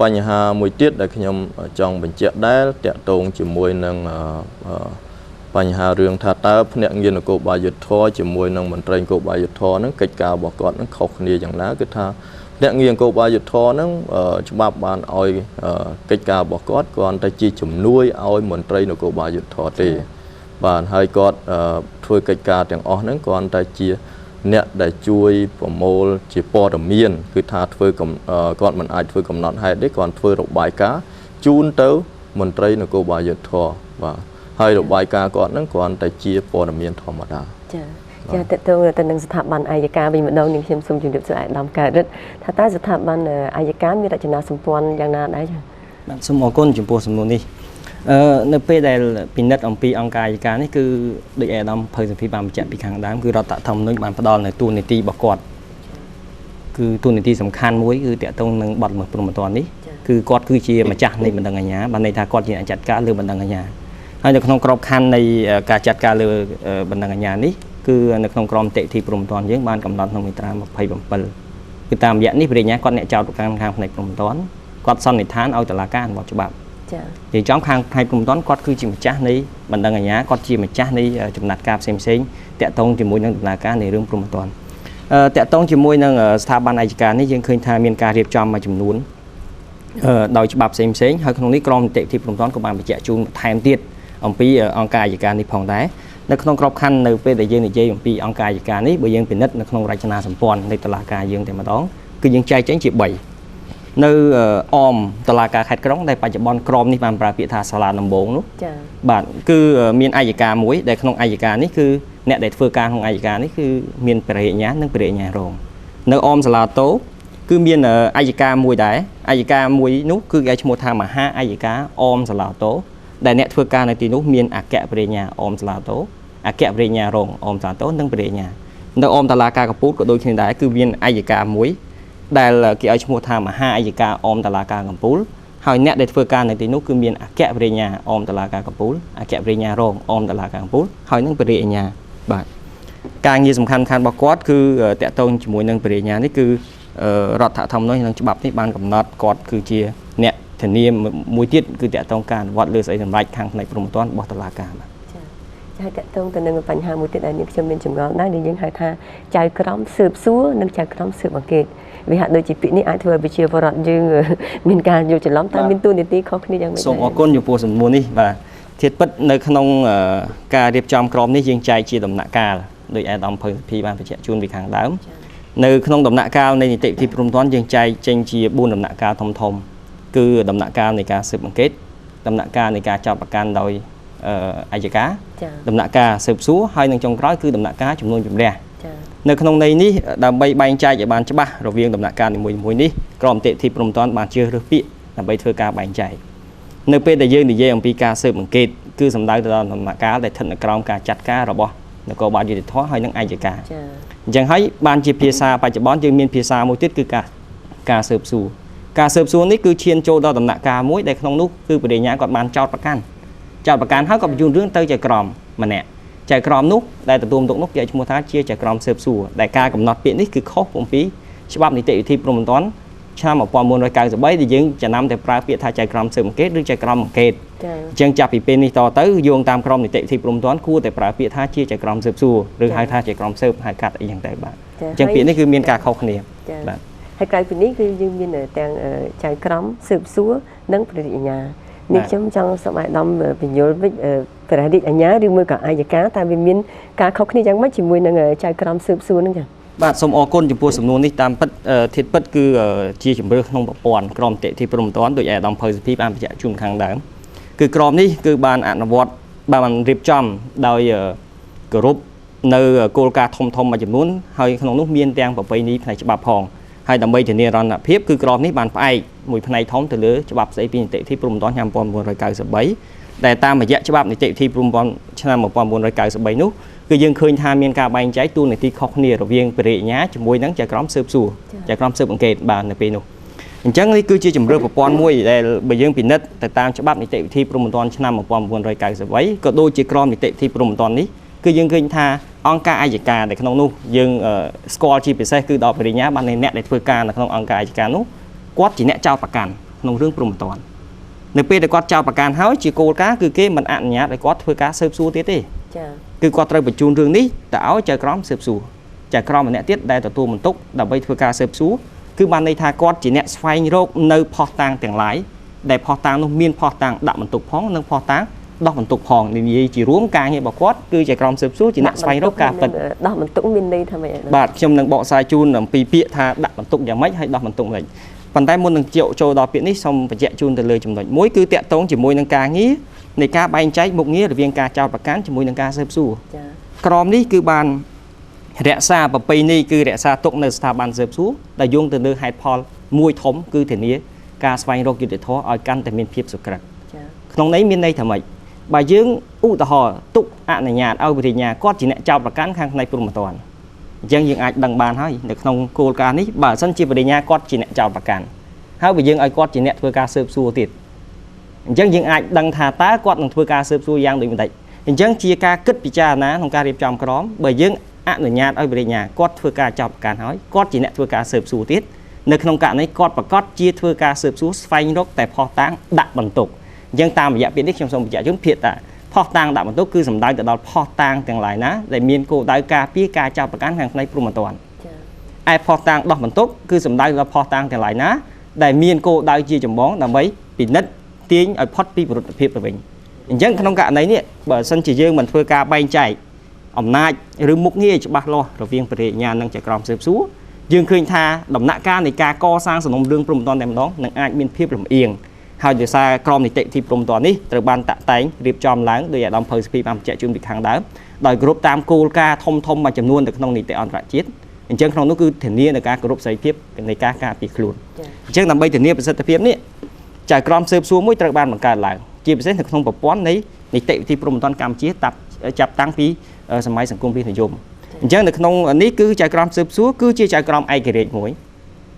បញ្ហាមួយទៀតដែលខ្ញុំចង់បញ្ជាក់ដែរតាក់ទងជាមួយនឹងបញ្ហារឿងថាតើភ្នាក់ងារនគរបាលយុតិធធជាមួយនឹងមន្ត្រីនគរបាលយុតិធធហ្នឹងកិច្ចការរបស់គាត់ហ្នឹងខុសគ្នាយ៉ាងណាគឺថាភ្នាក់ងារនគរបាលយុតិធធហ្នឹងច្បាប់បានឲ្យកិច្ចការរបស់គាត់គ្រាន់តែជាជំនួយឲ្យមន្ត្រីនគរបាលយុតិធធទេបាទហើយគាត់ធ្វើកិច្ចការទាំងអស់ហ្នឹងគ្រាន់តែជាអ្នកដែលជួយប្រមូលជាព័ត៌មានគឺថាធ្វើគាត់មិនអាចធ្វើកំណត់ហេតុទេគាត់ធ្វើរបាយការណ៍ជូនទៅមន្ត្រីនគរបាលយុតិធធបាទហើយរបាយការណ៍គាត់ហ្នឹងគ្រាន់តែជាព័ត៌មានធម្មតាចាតើតើទៅនឹងស្ថាប័នអាយកាវិញម្ដងនេះខ្ញុំសូមជម្រាបសួរអាដាមកើតរិទ្ធថាតើស្ថាប័នអាយកាមានរចនាសម្ព័ន្ធយ៉ាងណាដែរចាបាទសូមអរគុណចំពោះសំណួរនេះនៅពេលដែលពិនិត្យអំពីអង្គការអាយកានេះគឺដូចអាដាមភៅសុភីបានបញ្ជាក់ពីខាងដើមគឺរដ្ឋធម្មនុញ្ញបានផ្ដល់នៅតួនាទីរបស់គាត់គឺតួនាទីសំខាន់មួយគឺតាក់ទងនឹងបទល្មើសព្រហ្មទណ្ឌនេះគឺគាត់គឺជាម្ចាស់នៃបណ្ដឹងអាជ្ញាបានន័យថាគាត់ជាអ្នកចាត់ការលើបណ្ដឹងអាជ្ញាហើយនៅក្នុងក្របខ័ណ្ឌនៃការចាត់ការលើបណ្ដឹងអាជ្ញានេះគឺនៅក្នុងក្រមនីតិវិធីព្រហ្មទណ្ឌយើងបានកំណត់ក្នុងមាត្រា27គឺតាមរយៈនេះព្រះញ្ញាគាត់អ្នកចោទប្រកាន់ខាងផ្នែកព្រហ្មទណ្ឌ គាត់សន្និដ្ឋានឲ្យតុលាការរបស់ច្បាប់ ចា និយាយចំខាងផ្នែកព្រំប្រទានគាត់គឺជាម្ចាស់នៃបណ្ដឹងអាជ្ញាគាត់ជាម្ចាស់នៃចំណាត់ការផ្សេងតាក់ទងជាមួយនឹងដំណើរការនៃរឿងព្រំប្រទានតាក់ទងជាមួយនឹងស្ថាប័នអាយកានេះយើងឃើញថាមានការរៀបចំមួយចំនួនដោយច្បាប់ផ្សេងហើយក្នុងនេះក្រមនីតិវិធីព្រំប្រទានក៏បានបញ្ជាក់ជូនបន្ថែមទៀតអំពីអង្គការអាយកានេះផងដែរនៅក្នុងក្របខ័ណ្ឌនៅពេលដែលយើងនិយាយអំពីអង្គការអាយកានេះបើយើងពិនិត្យនៅក្នុងរចនាសម្ព័ន្ធនៃតុលាការយើងតែម្ដងគឺយើងចែកចេញជា3នៅអមតុលាការខេត្តក្រុងដែលបច្ចុប្បន្នក្រមនេះបានប្រើពាក្យថាសាលាដំបងនោះចា៎បាទគឺមានអាយកាមួយដែលក្នុងអាយកានេះគឺអ្នកដែលធ្វើការក្នុងអាយកានេះគឺមានព្រះរាជអាជ្ញានិងព្រះរាជអាជ្ញារងនៅអមសាលាតូគឺមានអាយកាមួយដែរអាយកាមួយនោះគឺគេឈ្មោះថាមហាអាយកាអមសាលាតូដែលអ្នកធ្វើការនៅទីនោះមានអគ្គព្រះរាជអាជ្ញាអមសាលាតូអគ្គព្រះរាជអាជ្ញារងអមសាលាតូនិងព្រះរាជអាជ្ញានៅអមតុលាការកំពូលក៏ដូចគ្នាដែរគឺមានអាយកាមួយដែលគេឲ្យឈ្មោះថាមហាអាយកាអមតុលាការកំពូលហើយអ្នកដែលធ្វើការនៅទីនោះគឺមានអគ្គព្រះរាជអាជ្ញាអមតុលាការកំពូលអគ្គព្រះរាជអាជ្ញារងអមតុលាការកំពូលហើយនិងព្រះរាជអាជ្ញាបាទការងារសំខាន់របស់គាត់គឺតាក់ទងជាមួយនឹងព្រះរាជអាជ្ញានេះគឺរដ្ឋធម្មនុញ្ញនិងច្បាប់នេះបានកំណត់គាត់គឺជាអ្នកធានាមួយទៀតគឺតាក់ទងការអនុវត្តលើស្អីសម្រាប់ខាងផ្នែកព្រំប្រទានរបស់តុលាការបាទចាតាក់ទងទៅនឹងបញ្ហាមួយទៀតដែលខ្ញុំមានចម្ងល់ដែរដែលយើងហៅថាចៅក្រមស៊ើបសួរនិងចៅក្រមស៊ើបអង្កេតវាហាក់ដូចជាពាក្យនេះអាចធ្វើឲ្យប្រជាពលរដ្ឋយើងមានការយល់ច្រឡំតើមានតួនាទីខុសគ្នាយ៉ាងម៉េចសូមអរគុណចំពោះសំណួរនេះបាទធាតុពិតនៅក្នុងការរៀបចំក្រមនេះយើងចែកជាដំណាក់កាលដោយអាដាមភៅសុភីបានបញ្ជាក់ជូនពីខាងដើមនៅក្នុងដំណាក់កាលនៃនីតិវិធីព្រំប្រទានយើងចែកចេញជា4ដំណាក់កាលធំគឺដំណាក់កាលនៃការស៊ើបអង្កេតដំណាក់កាលនៃការចាប់ប្រកាន់ដោយអាយកាដំណាក់កាលស៊ើបសួរហើយនឹងចុងក្រោយគឺដំណាក់កាលជំនួយជម្រះនៅក្នុងន័យនេះដើម្បីបែងចែកឲ្យបានច្បាស់រវាងដំណាក់កាលនីមួយៗនេះក្រមនីតិវិធីព្រំប្រទានបានជ្រើសរើសពាក្យដើម្បីធ្វើការបែងចែកនៅពេលដែលយើងនិយាយអំពីការស៊ើបអង្កេតគឺសំដៅទៅដល់ដំណាក់កាលដែលស្ថិតនៅក្រោមការចាត់ការរបស់នគរបាលយុតិធម៌ហើយនិងអាយកាអញ្ចឹងហើយបានជាភាសាបច្ចុប្បន្នយើងមានភាសាមួយទៀតគឺការស៊ើបសួរការស៊ើបសួរនេះគឺឈានចូលដល់ដំណាក់កាលមួយដែលក្នុងនោះគឺបរិញ្ញាគាត់បានចោទប្រកាន់ហើយក៏បញ្ជូនរឿងទៅចៅក្រមម្នាក់ចៅក្រមនោះដែលទទួលបន្ទុកនោះគេឲ្យឈ្មោះថាជាចៅក្រមស៊ើបសួរដែលការកំណត់ពាក្យនេះគឺខុសអំពីច្បាប់នីតិវិធីព្រំប្រទានឆ្នាំ1993ដែលយើងចំណាំតែប្រើពាក្យថាចៅក្រមស៊ើបអង្កេតឬចៅក្រមអង្កេតអញ្ចឹងចាប់ពីពេលនេះតទៅយោងតាមក្រមនីតិវិធីព្រំប្រទានគួរតែប្រើពាក្យថាជាចៅក្រមស៊ើបសួរឬហៅថាចៅក្រមស៊ើបហៅកាត់អីយ៉ាងទៅបាទអញ្ចឹងពាក្យនេះគឺមានការខុសគ្នាបាទហើយក្រៅពីនេះគឺយើងមានទាំងចៅក្រមស៊ើបសួរនិងព្រះរាជអាជ្ញានេះខ្ញុំចង់សូមឲ្យដំបញ្យល់វិញព្រះរាជអាជ្ញាឬមួយក៏អាយកាតើវាមានការខុសគ្នាយ៉ាងម៉េចជាមួយនឹងចៅក្រមស៊ើបសួរហ្នឹងចា៎បាទសូមអរគុណចំពោះសំណួរនេះតាមពិតធាតុពិតគឺជាជំរឿក្នុងប្រព័ន្ធក្រមនីតិវិធីព្រំប្រទានដោយអាដាមភៅសុភីបានបញ្ជាក់ជូនខាងដើមគឺក្រមនេះគឺបានអនុវត្តបានរៀបចំដោយគោរពនៅគោលការណ៍ធំមួយចំនួនហើយក្នុងនោះមានទាំងប្រពៃណីផ្នែកច្បាប់ផងហើយដើម្បីធានារណភាពគឺក្រមនេះបានផ្អែកមួយផ្នែកធំទៅលើច្បាប់ស្តីពីនីតិវិធីព្រំប្រទានឆ្នាំ1993ដែលតាមរយៈច្បាប់នីតិវិធីព្រំប្រទានឆ្នាំ1993នោះគឺយើងឃើញថាមានការបែងចែកតួនាទីខុសគ្នារវាងព្រះរាជអាជ្ញាជាមួយនឹងចៅក្រមស៊ើបសួរចៅក្រមស៊ើបអង្កេតបាទនៅពេលនោះអញ្ចឹងនេះគឺជាជំរឿប្រព័ន្ធមួយដែលបើយើងពិនិត្យទៅតាមច្បាប់នីតិវិធីព្រំប្រទានឆ្នាំ1993ក៏ដូចជាក្រមនីតិវិធីព្រំប្រទាននេះគឺយើងឃើញថាអង្គការអាយកាដែលក្នុងនោះយើងស្គាល់ជាពិសេសគឺដល់ព្រះរាជអាជ្ញាបានអ្នកដែលធ្វើការនៅក្នុងអង្គការអាយកានោះគាត់ជាអ្នកចោទប្រកាន់ក្នុងរឿងព្រំប្រទាននៅពេលដែលគាត់ចោទប្រកាន់ហើយជាគោលការណ៍គឺគេមិនអនុញ្ញាតឲ្យគាត់ធ្វើការស៊ើបសួរទៀតទេចា៎គឺគាត់ត្រូវបញ្ជូនរឿងនេះទៅឲ្យចៅក្រមស៊ើបសួរចៅក្រមម្នាក់ទៀតដែលទទួលបន្ទុកដើម្បីធ្វើការស៊ើបសួរគឺបានន័យថាគាត់ជាអ្នកស្វែងរកនៅផុសតាងទាំងឡាយដែលផុសតាងនោះមានផុសតាងដាក់បន្ទុកផងនិងផុសតាងដោះបន្ទុកផងនិយាយជារួមការងាររបស់គាត់គឺចៅក្រមស៊ើបសួរជាអ្នកស្វែងរកការពិតដោះបន្ទុកមានន័យថាម៉េចបាទខ្ញុំនឹងបកស្រាយជូនអំពីពាក្យថាដាក់បន្ទុកយ៉ាងម៉េចហើយដោះបន្ទុកយ៉ាងម៉េចប៉ុន្តែមុននឹងចូលដល់ពាក្យនេះសូមបញ្ជាក់ជូនទៅលើចំណុចមួយគឺតាក់ទងជាមួយនឹងការងារនៃការបែងចែកមុខងាររវាងការចោទប្រកាន់ជាមួយនឹងការស៊ើបសួរក្រមនេះគឺបានរក្សាប្រពៃណីគឺរក្សាទុកនៅស្ថាប័នស៊ើបសួរដែលយោងទៅលើហេតុផលមួយធំគឺធានាការស្វែងរកយុត្តិធម៌ឲ្យកាន់តែមានភាពសុក្រឹតក្នុងនេះមានន័យថាម៉េចបើយើងឧទាហរណ៍ទុកអនុញ្ញាតឲ្យវិរិញ្ញាគាត់ជាអ្នកចោទប្រកាន់ខាងផ្នែកព្រំប្រទានអញ្ចឹងយើងអាចដឹងបានហើយនៅក្នុងគោលការណ៍នេះបើមិនជាវិរិញ្ញាគាត់ជាអ្នកចោទប្រកាន់ហើយបើយើងឲ្យគាត់ជាអ្នកធ្វើការស៊ើបសួរទៀតអញ្ចឹងយើងអាចដឹងថាតើគាត់នឹងធ្វើការស៊ើបសួរយ៉ាងដូចម្តេចអញ្ចឹងជាការគិតពិចារណាក្នុងការរៀបចំក្រមបើយើងអនុញ្ញាតឲ្យវិរិញ្ញាគាត់ធ្វើការចោទប្រកាន់ហើយគាត់ជាអ្នកធ្វើការស៊ើបសួរទៀត នៅក្នុងករណីគាត់ប្រកាសជាធ្វើការស៊ើបសួរស្វែងរកតែផុសតាងដាក់បន្ទុកអញ្ចឹងតាមរយៈពាក្យនេះខ្ញុំសូមបញ្ជាក់ជូនភាគតាផុសតាងដាក់បន្ទុកគឺសំដៅទៅដល់ផុសតាងទាំងឡាយណាដែលមានគោលដៅការពារការចាប់ប្រកាន់ខាងផ្នែកព្រហ្មទណ្ឌឯផុសតាងដោះបន្ទុកគឺសំដៅដល់ផុសតាងទាំងឡាយណាដែលមានគោលដៅជាចម្បងដើម្បីពិនិត្យទាញឲ្យផុតពីប្រតិភិបទៅវិញអញ្ចឹងក្នុងករណីនេះបើសិនជាយើងមិនធ្វើការបែងចែកអំណាចឬមុខងារច្បាស់លាស់រវាងបរិញ្ញានិងចក្រមស៊ើបសួរយើងឃើញថាដំណាក់កាលនៃការកសាងសំណុំរឿងព្រហ្មទណ្ឌតែម្ដងនឹងអាចមានភាពលំអៀងហើយដោយសារក្រមនីតិវិធីព្រហ្មទណ្ឌនេះត្រូវបានតាក់តែងរៀបចំឡើងដោយអាដាមភៅសុភីបានបញ្ជាក់ជូនពីខាងដើមដោយគោរពតាមគោលការណ៍ធំមួយចំនួននៅក្នុងនីតិអន្តរជាតិអញ្ចឹងក្នុងនោះគឺធានានៅការគោរពសេរីភាពនៃការការពារខ្លួនអញ្ចឹងដើម្បីធានាប្រសិទ្ធភាពនេះចៅក្រមស៊ើបសួរមួយត្រូវបានបង្កើតឡើងជាពិសេសនៅក្នុងប្រព័ន្ធនៃនីតិវិធីព្រហ្មទណ្ឌកម្ពុជាចាប់តាំងពីសម័យសង្គមរាស្ត្រនិយមអញ្ចឹងនៅក្នុងនេះគឺចៅក្រមស៊ើបសួរគឺជាចៅក្រមឯករាជ្យមួយ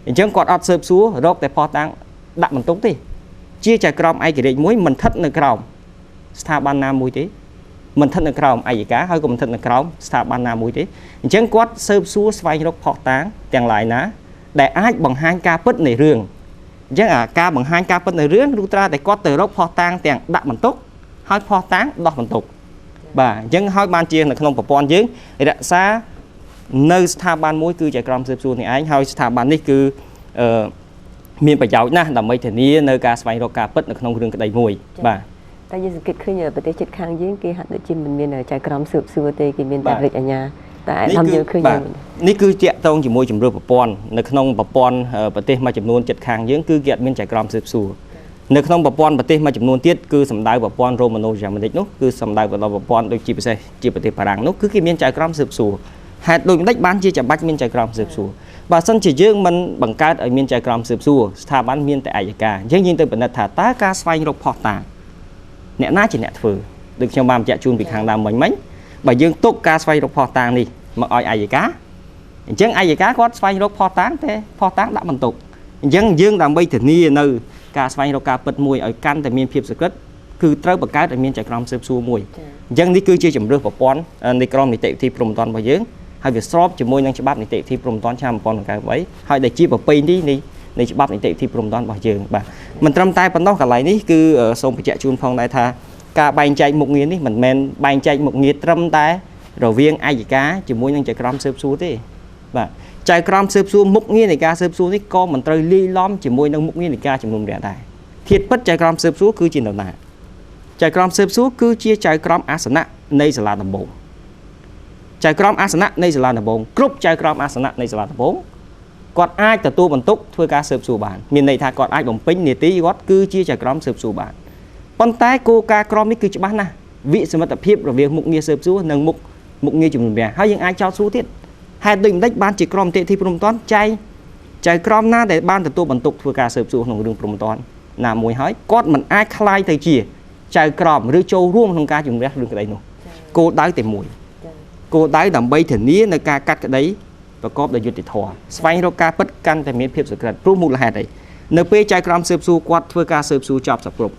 អញ្ចឹងគាត់អត់ស៊ើបសួររកតែផុសតាងដាក់បន្ទុកទេជាចៅក្រមឯករាជ្យមួយមិនស្ថិតនៅក្រោមស្ថាប័នណាមួយទេមិនស្ថិតនៅក្រោមអัยការហើយក៏មិនស្ថិតនៅក្រោមស្ថាប័នណាមួយទេអញ្ចឹងគាត់ស៊ើបសួរស្វែងរកផុសតាងទាំងឡាយណាដែលអាចបង្ហាញការពិតនៃរឿងអញ្ចឹងការបង្ហាញការពិតនៃរឿងលុះត្រាតែគាត់ទៅរកផុសតាងទាំងដាក់បន្ទុកហើយផុសតាងដោះបន្ទុកបាទអញ្ចឹងហើយបានជានៅក្នុងប្រព័ន្ធយើងរក្សានៅស្ថាប័នមួយគឺចៅក្រមស៊ើបសួរនេះឯងហើយស្ថាប័ននេះគឺមានប្រយោជន៍ណាស់ដើម្បីធានានៅការស្វែងរកការពិតនៅក្នុងរឿងក្តីមួយបាទតែយើងសង្កេតឃើញប្រទេសជិតខាងយើងគេហាក់ដូចជាមិនមានចៅក្រមស៊ើបសួរទេគេមានតែរាជអាជ្ញាតែអាដាមយើងឃើញនេះគឺតាក់ទងជាមួយជំរឿនប្រព័ន្ធនៅក្នុងប្រព័ន្ធប្រទេសមួយចំនួនជិតខាងយើងគឺគេអត់មានចៅក្រមស៊ើបសួរនៅក្នុងប្រព័ន្ធប្រទេសមួយចំនួនទៀតគឺសម្ដៅប្រព័ន្ធរ៉ូម៉ាណូយ៉ាមេនិកនោះគឺសម្ដៅទៅដល់ប្រព័ន្ធដូចជាពិសេសជាប្រទេសបារាំងនោះគឺគេមានចៅក្រមស៊ើបសួរហេតុដូចម្ដេចបានជាចាំបាច់មានចៅក្រមស៊ើបសួរបើសិនជាយើងមិនបង្កើតឲ្យមានចៅក្រមស៊ើបសួរស្ថាប័នមានតែអัยការអញ្ចឹងយើងទៅពិនិត្យថាតើការស្វែងរកផុសតាងអ្នកណាជាអ្នកធ្វើដូចខ្ញុំបានបញ្ជាក់ជូនពីខាងដើមមិញបើយើងទុកការស្វែងរកផុសតាងនេះមកឲ្យអัยការអញ្ចឹងអัยការគាត់ស្វែងរកផុសតាងតែផុសតាងដាក់បន្ទុកអញ្ចឹងយើងដើម្បីធានានៅការស្វែងរកការពិតមួយឲ្យកាន់តែមានភាពសក្តិគឺត្រូវបង្កើតឲ្យមានចៅក្រមស៊ើបសួរមួយអញ្ចឹងនេះគឺជាជំរឿនប្រព័ន្ធនៃក្រមនីតិវិធីព្រហ្មទណ្ឌរបស់យើងហើយវាស្របជាមួយនឹងច្បាប់នីតិវិធីព្រហ្មទណ្ឌឆ្នាំ1998ហើយដែលជាប្រពៃណីនៃច្បាប់នីតិវិធីព្រហ្មទណ្ឌរបស់យើងបាទមិនត្រឹមតែប៉ុណ្ណោះកន្លែងនេះគឺសូមបញ្ជាក់ជូនផងដែរថាការបែងចែកមុខងារនេះមិនមែនបែងចែកមុខងារត្រឹមតែរវាងអัยការជាមួយនឹងចៅក្រមស៊ើបសួរទេបាទចៅក្រមស៊ើបសួរមុខងារនៃការស៊ើបសួរនេះក៏មិនត្រូវលាយឡំជាមួយនឹងមុខងារនៃការជំនុំជម្រះដែរធាតុពិតចៅក្រមស៊ើបសួរគឺជានរណាចៅក្រមស៊ើបសួរគឺជាចៅក្រមអាសនៈនៃសាលាដំបូងចៅក្រមអាសនៈនៃសាលាដំបូងគ្រប់ចៅក្រមអាសនៈនៃសាលាដំបូងគាត់អាចទទួលបន្ទុកធ្វើការស៊ើបសួរបានមានន័យថាគាត់អាចបំពេញនាទីគាត់គឺជាចៅក្រមស៊ើបសួរបានប៉ុន្តែគោលការណ៍ក្រមនេះគឺច្បាស់ណាស់វិសមិទ្ធភាពរវាងមុខងារស៊ើបសួរនិងមុខងារជំនុំជម្រះហើយយើងអាចចោទសួរទៀតហេតុដូចម្ដេចបានជាក្រមនីតិវិធីព្រហ្មទណ្ឌចៅក្រមណាដែលបានទទួលបន្ទុកធ្វើការស៊ើបសួរក្នុងរឿងព្រហ្មទណ្ឌណាមួយហើយគាត់មិនអាចคล้ายទៅជាចៅក្រមឬចូលរួមក្នុងការជំនះរឿងក្តីនោះគោលដៅតែមួយគោលដៅដើម្បីធានានៅការកាត់ក្តីប្រកបដោយយុត្តិធម៌ស្វែងរកការពិតកាន់តែមានភាពសក្តិព្រោះមូលហេតុអីនៅពេលចៅក្រមស៊ើបសួរគាត់ធ្វើការស៊ើបសួរចប់សពគ្រប់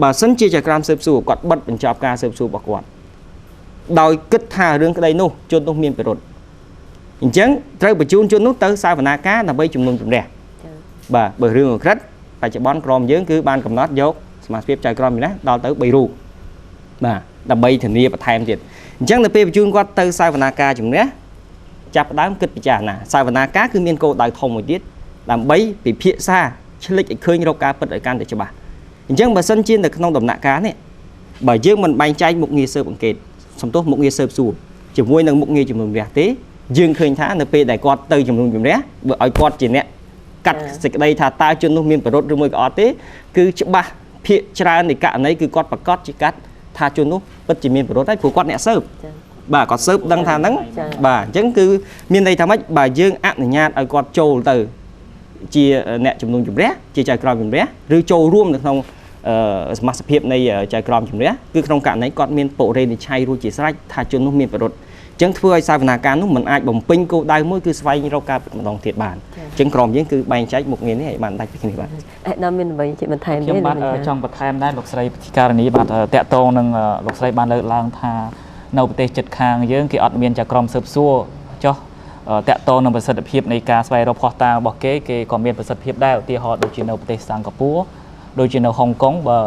បើសិនជាចៅក្រមស៊ើបសួរគាត់បិទបញ្ចប់ការស៊ើបសួររបស់គាត់ដោយគិតថារឿងក្តីនោះជននោះមានពិរុទ្ធអញ្ចឹងត្រូវបញ្ជូនជននោះទៅសាវនាការដើម្បីជំនុំជម្រះបាទបើរឿងអក្រិតបច្ចុប្បន្នក្រមយើងគឺបានកំណត់យកសមាជិកចៅក្រមនេះដល់ទៅ3រូបបាទដើម្បីធានាបន្ថែមទៀតអញ្ចឹងនៅពេលបញ្ជូនគាត់ទៅសាវនាការជំនះចាប់ដើមគិតពិចារណាសាវនាការគឺមានគោលដៅធំមួយទៀតដើម្បីពិភាក្សាឆ្លិចឲ្យឃើញរកការពិតឲ្យកាន់តែច្បាស់អញ្ចឹងបើសិនជានៅក្នុងដំណាក់កាលនេះបើយើងមិនបែងចែកមុខងារស៊ើបអង្កេតសំទោសមុខងារស៊ើបសួរជាមួយនឹងមុខងារជំនុំជម្រះទេយើងឃើញថានៅពេលដែលគាត់ទៅជំនុំជម្រះបើឲ្យគាត់ជាអ្នកកាត់សេចក្តីថាតើជននោះមានពិរុទ្ធឬមួយក៏អត់ទេគឺច្បាស់ភាគច្រើននៃករណីគឺគាត់ប្រកាសជាកាត់ថាជននោះពិតជាមានពិរុទ្ធហើយព្រោះគាត់អ្នកស៊ើបបាទគាត់ស៊ើបដឹងថាហ្នឹងបាទអញ្ចឹងគឺមានន័យថាម៉េចបើយើងអនុញ្ញាតឲ្យគាត់ចូលទៅជាអ្នកជំនុំជម្រះជាចៅក្រមជម្រះឬចូលរួមនៅក្នុងសមាជិកភាពនៃចៅក្រមជម្រះគឺក្នុងករណីគាត់មានបុរេនិច្ឆ័យរួចជាស្រេចថាជននោះមានពិរុទ្ធអញ្ចឹងធ្វើឲ្យសាវនាការនោះមិនអាចបំពេញគោលដៅមួយគឺស្វែងរកការម្ដងទៀតបានអញ្ចឹងក្រមយើងគឺបែងចែកមុខងារនេះឲ្យបានដាច់ពីគ្នាបាទដល់មានអ្វីជាបន្ថែមទេខ្ញុំបាទចង់បន្ថែមដែរលោកស្រីពិធីការនីបាទតកតងនឹងលោកស្រីបានលើកឡើងថានៅប្រទេសជិតខាងយើងគេអត់មានចៅក្រមស៊ើបសួរចុះ តាក់ទងនឹងប្រសិទ្ធភាពនៃការស្វែងរកភស្តុតាងរបស់គេក៏មានប្រសិទ្ធភាពដែរឧទាហរណ៍ដូចជានៅប្រទេសសិង្ហបុរីដូចជានៅហុងកុងបើ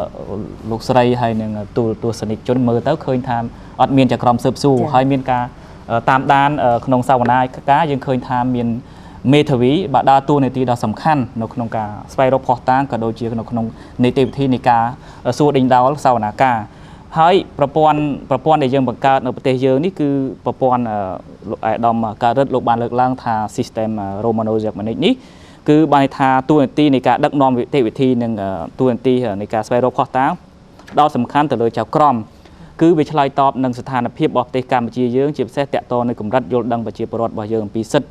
លោកស្រីហើយនឹងទស្សនិកជនមើលទៅឃើញថាអត់មានចក្រមស៊ើបសួរហើយមានការតាមដានក្នុងសវនាការយើងឃើញថាមានមេធាវីបានដើរតួនាទីដ៏សំខាន់នៅក្នុងការស្វែងរកភស្តុតាងក៏ដូចជានៅក្នុងនីតិវិធីនៃការសួរដេញដោលសវនាការហើយប្រព័ន្ធដែលយើងបង្កើតនៅប្រទេសយើងនេះគឺប្រព័ន្ធលោកអាយដាមកើតរិទ្ធលោកបានលើកឡើងថា system Romano Germanic នេះគឺបានថាតួនាទីនៃការដឹកនាំនីតិវិធីនិងតួនាទីនៃការស្វែងរកភស្តុតាងដ៏សំខាន់ទៅលើចៅក្រមគឺវាឆ្លើយតបនឹងស្ថានភាពរបស់ប្រទេសកម្ពុជាយើងជាពិសេសតកតនៅកម្រិតយល់ដឹងប្រជាពលរដ្ឋរបស់យើងអំពីសិទ្ធិ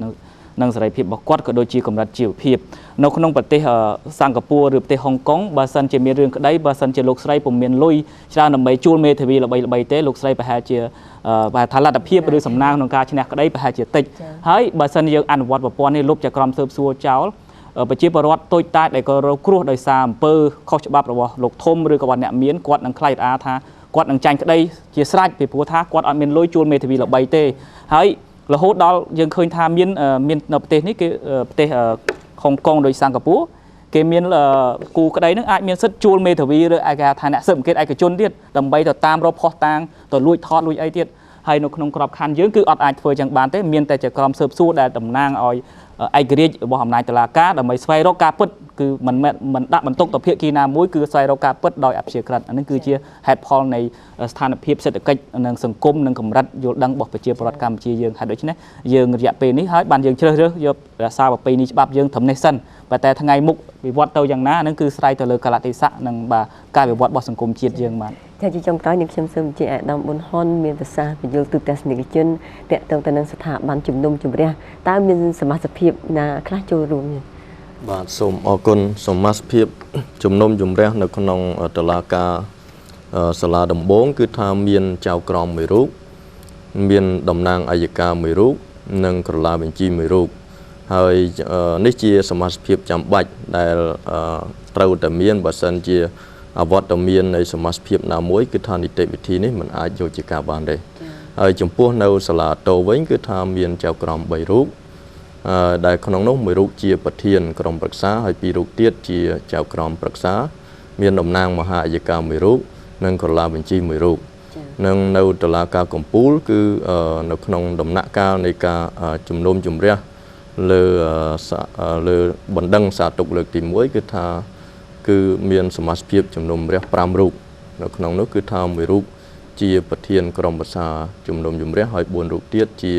និងសេរីភាពរបស់គាត់ក៏ដូចជាកម្រិតជីវភាពនៅក្នុងប្រទេសសិង្ហបុរីឬប្រទេសហុងកុងបើសិនជាមានរឿងក្តីបើសិនជាលោកស្រីពុំមានលុយច្រើនដើម្បីជួលមេធាវីល្បីៗទេលោកស្រីប្រហែលជាថាលទ្ធភាពឬសំណាងក្នុងការឈ្នះក្តីប្រហែលជាតិចហើយបើសិនយើងអនុវត្តប្រព័ន្ធនេះលុបចក្រមស៊ើបសួរចោលប្រជាពលរដ្ឋតូចតាចដែលក៏រងគ្រោះដោយសារអំពើខុសច្បាប់របស់លោកធំឬក៏អ្នកមានគាត់នឹងខ្លាចថាគាត់នឹងចាញ់ក្តីជាស្រេចពីព្រោះថាគាត់អត់មានលុយជួលមេធាវីល្បីទេហើយរហូតដល់យើងឃើញថាមាននៅប្រទេសនេះគេប្រទេសហុងកុងដោយសិង្ហបុរីគេមានគូក្តីនឹងអាចមានសិទ្ធិជួលមេធាវីឬឯកថាអ្នកស៊ើបអង្កេតឯកជនទៀតដើម្បីទៅតាមរកភស្តុតាងទៅលួចថតលួចអីទៀតហើយនៅក្នុងក្របខ័ណ្ឌយើងគឺអត់អាចធ្វើចឹងបានទេមានតែចក្រមស៊ើបសួរដែលតំណាងឲ្យឯករាជ្យរបស់អំណាចតុលាការដើម្បីស្វែងរកការពិតគឺមិនដាក់បន្ទុកទៅភាគីណាមួយគឺស្វែងរកការពិតដោយអព្យាក្រឹតអានេះគឺជាហេតុផលនៃស្ថានភាពសេដ្ឋកិច្ចនិងសង្គមនិងកម្រិតយល់ដឹងរបស់ប្រជាពលរដ្ឋកម្ពុជាយើងហើយដូច្នេះយើងរយៈពេលនេះហើយបានយើងជ្រើសរើសយករក្សាប្រពៃណីច្បាប់យើងត្រឹមនេះសិនតែថ្ងៃមុខវិវត្តទៅយ៉ាងណាហ្នឹងគឺស្រ័យទៅលើកលៈទេសៈនិងការវិវត្តរបស់សង្គមជាតិយើងបាទចាជាចុងក្រោយនេះខ្ញុំសូមជម្រាបអាដាមប៊ុនហ៊ុនមានប្រសាសន៍បញ្យល់ទូទស្សនិកជនតាក់ទងទៅនឹងស្ថាប័នជំនុំជម្រះតើមានសមាជិកភាពណាខ្លះចូលរួមបាទសូមអរគុណសមាជិកភាពជំនុំជម្រះនៅក្នុងតុលាការសាលាដំបងគឺថាមានចៅក្រមមួយរូបមានតំណាងអัยការមួយរូបនិងក្រឡាបញ្ជីមួយរូបហើយនេះជាសមាជិកភាពចាំបាច់ដែលត្រូវតែមានបើសិនជាអវត្តមាននៃសមាជិកភាពណាមួយគឺថានីតិវិធីនេះមិនអាចយកជាការបានទេហើយចំពោះនៅសាលាតូវិញគឺថាមានចៅក្រម3រូបដែលក្នុងនោះមួយរូបជាប្រធានក្រុមប្រឹក្សាហើយ2រូបទៀតជាចៅក្រមប្រឹក្សាមានតំណាងមហាអัยការមួយរូបនិងក្រឡាបញ្ជីមួយរូបនិងនៅតុលាការកំពូលគឺនៅក្នុងដំណាក់កាលនៃការជំនុំជម្រះលើបណ្ដឹងសារទុកលើកទី1គឺថាគឺមានសមាជិកភាពជំនុំជម្រះ5រូបនៅក្នុងនោះគឺថាមួយរូបជាប្រធានក្រុមប្រឹក្សាជំនុំជម្រះហើយ4រូបទៀតជា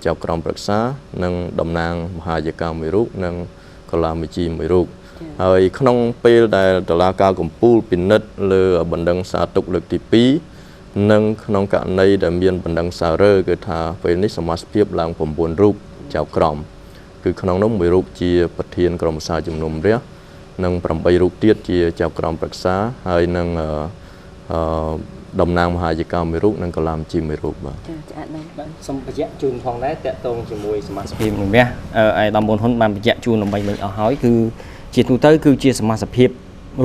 ចៅក្រមប្រឹក្សានិងតំណាងមហាអัยការមួយរូបនិងកលាមេជីមួយរូបហើយក្នុងពេលដែលតុលាការកំពូលពិនិត្យលើបណ្ដឹងសារទុកលើកទី2និងក្នុងករណីដែលមានបណ្ដឹងសាររើគឺថាពេលនេះសមាជិកភាពឡើង9រូបចៅក្រមគឺក្នុងនោះមួយរូបជាប្រធានក្រុមប្រឹក្សាជំនុំជម្រះនិង8រូបទៀតជាចៅក្រមប្រឹក្សាហើយនឹងតំណាងមហាអัยការមួយរូបនិងកលាមជីមួយរូបបាទសូមបញ្ជាក់ជូនផងដែរតកតងជាមួយសមាជិកភាពជំរះអាយដាមប៊ុនហ៊ុនបានបញ្ជាក់ជូនដើម្បីមិញអស់ហើយគឺជាទូទៅគឺជាសមាជិកភាព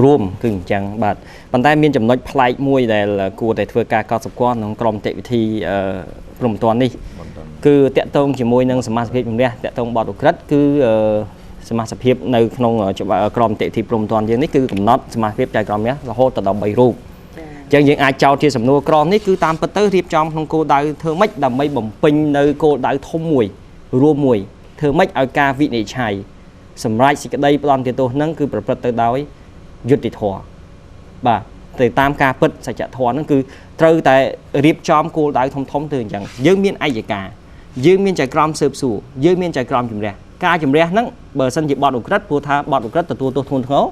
រួមគឺអញ្ចឹងបាទប៉ុន្តែមានចំណុចប្លែកមួយដែលគួរតែធ្វើការកត់សម្គាល់ក្នុងក្រុមនីតិវិធីព្រំប្រទាននេះគឺតកតងជាមួយនឹងសមាជិកភាពជំរះតកតងបទឧក្រិដ្ឋគឺសមាជិកភាពនៅក្នុងក្រុមនីតិវិធីព្រំប្រទានយើងនេះគឺកំណត់សមាជិកភាពចៅក្រមនេះរហូតដល់3រូបអញ្ចឹងយើងអាចចោទជាសំណួរក្រមនេះគឺតាមពិតទៅរៀបចំក្នុងគោលដៅធ្វើម៉េចដើម្បីបំពេញនៅគោលដៅធំមួយរួមមួយធ្វើម៉េចឲ្យការវិនិច្ឆ័យសម្រាប់សេចក្តីផ្ដន្ទាទោសហ្នឹងគឺប្រព្រឹត្តទៅដោយយុត្តិធម៌បាទទៅតាមការពិតសច្ចធម៌ហ្នឹងគឺត្រូវតែរៀបចំគោលដៅធំទៅអញ្ចឹងយើងមានអัยការយើងមានចៅក្រមស៊ើបសួរយើងមានចៅក្រមជំរះការជំរះហ្នឹងបើសិនជាបទឧក្រិដ្ឋព្រោះថាបទឧក្រិដ្ឋទទួលទោសធ្ងន់ធ្ងរ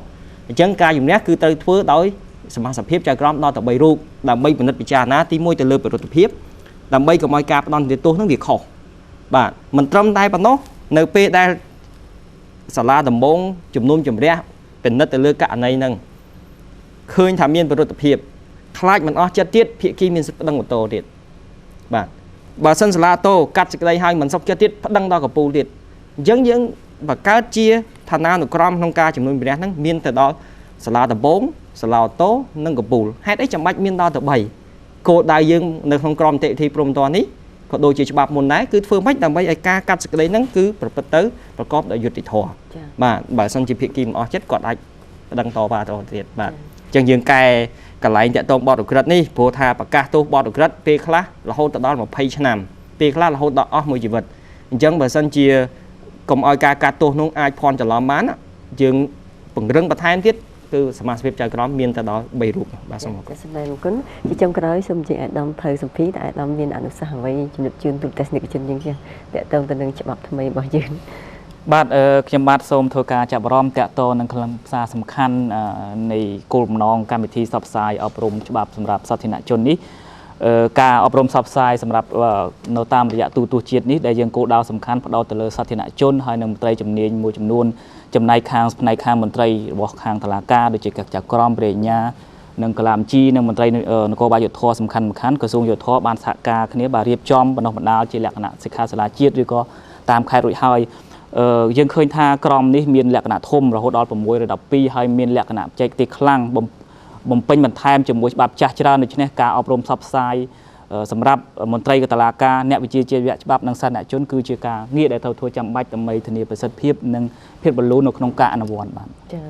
អញ្ចឹងការជំរះគឺត្រូវធ្វើដោយសមាជិកភាពចៅក្រមដល់ទៅ3រូបដើម្បីពិនិត្យពិចារណាទី1ទៅលើប្រតិភិបដើម្បីកុំឲ្យការផ្ដន្ទាទោសហ្នឹងវាខុសបាទមិនត្រឹមតែប៉ុណ្ណោះនៅពេលដែលសាលាដំបងជំនុំជម្រះពិនិត្យទៅលើករណីហ្នឹងឃើញថាមានប្រតិភិបខ្លាចមិនអស់ចិត្តទៀតភាគីមានសិទ្ធិប្តឹងបន្តទៀតបាទបើសិនសាលាតូកាត់សេចក្តីឲ្យមិនសុខចិត្តទៀតប្តឹងដល់កំពូលទៀតអញ្ចឹងយើងបង្កើតជាឋានានុក្រមក្នុងការជំនុំជម្រះហ្នឹងមានទៅដល់សាលាដំបងសាឡាតូនិងកំពូលហេតុអីចាំបាច់មានដល់ទៅ3គោលដៅយើងនៅក្នុងក្រុមនីតិវិធីព្រំប្រទាននេះ ក៏ដូចជាច្បាប់មុនដែរគឺធ្វើម៉េចដើម្បីឲ្យការកាត់សេចក្តីហ្នឹងគឺប្រព្រឹត្តទៅប្រកបដោយយុត្តិធម៌បាទបើសិនជាភាគីមិនអស់ចិត្តគាត់អាចប្តឹងតវ៉ាទៅទៀតបាទអញ្ចឹងយើងកែកន្លែងតាក់ទងបទឧក្រិដ្ឋនេះព្រោះថាប្រកាសទោសបទឧក្រិដ្ឋពេលខ្លះរហូតដល់20ឆ្នាំពេលខ្លះរហូតដល់អស់មួយជីវិតអញ្ចឹងបើសិនជាកុំឲ្យការកាត់ទោសនោះអាចភ័ន្តច្រឡំបានយើងពង្រឹងបន្ថែមទៀតគឺសមាជិកចៅក្រមមានតែដល់3រូបបាទសូមអរគុណ សម្ដែងអរគុណជាចុងក្រោយសូមជម្រាបអាដាមភៅសម្ភារតែអាដាមមានអនុសាសន៍អ្វីជំរាបជូនទូទស្សនិកជនយើងចាតកតងទៅនឹងច្បាប់ថ្មីរបស់យើង បាទខ្ញុំបាទសូមធ្វើការចាប់អារម្មណ៍តាក់ទងនឹងខ្លឹមសារសំខាន់នៃគោលបំណងកម្មវិធីផ្សព្វផ្សាយអប់រំច្បាប់សម្រាប់សាធារណជននេះការអប់រំផ្សព្វផ្សាយសម្រាប់នៅតាមរយៈទូទស្សន៍ជាតិនេះដែលយើងគោលដៅសំខាន់ផ្ដោតទៅលើសាធារណជនហើយនិងមន្ត្រីជំនាញមួយចំនួនចំណែកខាងផ្នែកខាងមន្ត្រីរបស់ខាងតុលាការដូចជាកិច្ចការក្រមព្រះញ្ញា និងកលាមជីនិងមន្ត្រីនគរបាលយុទ្ធធម៌សំខាន់ក្រសួងយុទ្ធធម៌បានសហការគ្នាបានរៀបចំបណ្ដុះបណ្ដាលជាលក្ខណៈសិក្ខាសាលាជាតិឬក៏តាមខេត្តរួចហើយយើងឃើញថាក្រមនេះមានលក្ខណៈធំរហូតដល់6ឬ12ហើយមានលក្ខណៈបច្ចេកទេសខ្លាំងបំពេញបន្ថែមជាមួយច្បាប់ចាស់ច្រើនដូច្នេះការអប់រំផ្សព្វផ្សាយសម្រាប់មន្ត្រីតុលាការអ្នកវិជាជីវៈច្បាប់និងសាធារណជនគឺជាការងារដែលត្រូវធ្វើចាំបាច់ដើម្បីធានាប្រសិទ្ធភាពនិងភាពរលូននៅក្នុងការអនុវត្តបាទ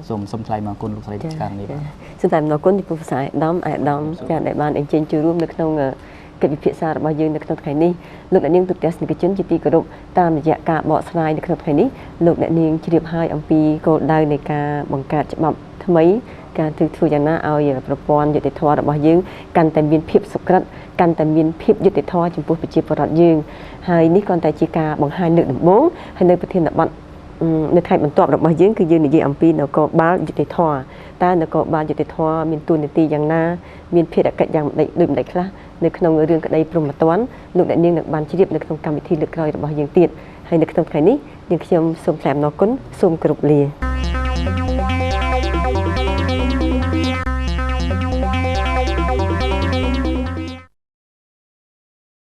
សូមថ្លែងអំណរគុណលោកស្រីរាជការនេះបាទ សូមតែអរគុណទីពូផ្សាយអាដាមចាដែលបានអញ្ជើញចូលរួមនៅក្នុងកិច្ចពិភាក្សារបស់យើងនៅក្នុងថ្ងៃនេះលោកអ្នកនាងទូទាំងនិកជនជាទីគោរពតាមរយៈការបកស្រាយនៅក្នុងថ្ងៃនេះលោកអ្នកនាងជ្រាបហើយអំពីគោលដៅនៃការបង្កើតច្បាប់ថ្មីការធ្វើយ៉ាងណាឲ្យប្រព័ន្ធយុតិធធម៌របស់យើងកាន់តែមានភាពសុក្រិតកាន់តែមានភាពយុតិធធម៌ចំពោះប្រជាពលរដ្ឋយើងហើយនេះគ្រាន់តែជាការបង្ហាញលើកដំបូងហើយនៅប្រធានបទនៅថ្ងៃបន្ទាប់របស់យើងគឺយើងនិយាយអំពីនគរបាលយុតិធធម៌តើនគរបាលយុតិធធម៌មានតួនាទីយ៉ាងណាមានភារកិច្ចយ៉ាងដូចម្តេចខ្លះនៅក្នុងរឿងក្តីព្រហ្មទណ្ឌលោកអ្នកនាងនឹងបានជ្រាបនៅក្នុងកម្មវិធីលើកក្រោយរបស់យើងទៀតហើយនៅក្នុងថ្ងៃនេះយើងខ្ញុំសូមថ្លែងអំណរគុណសូមគោរពលា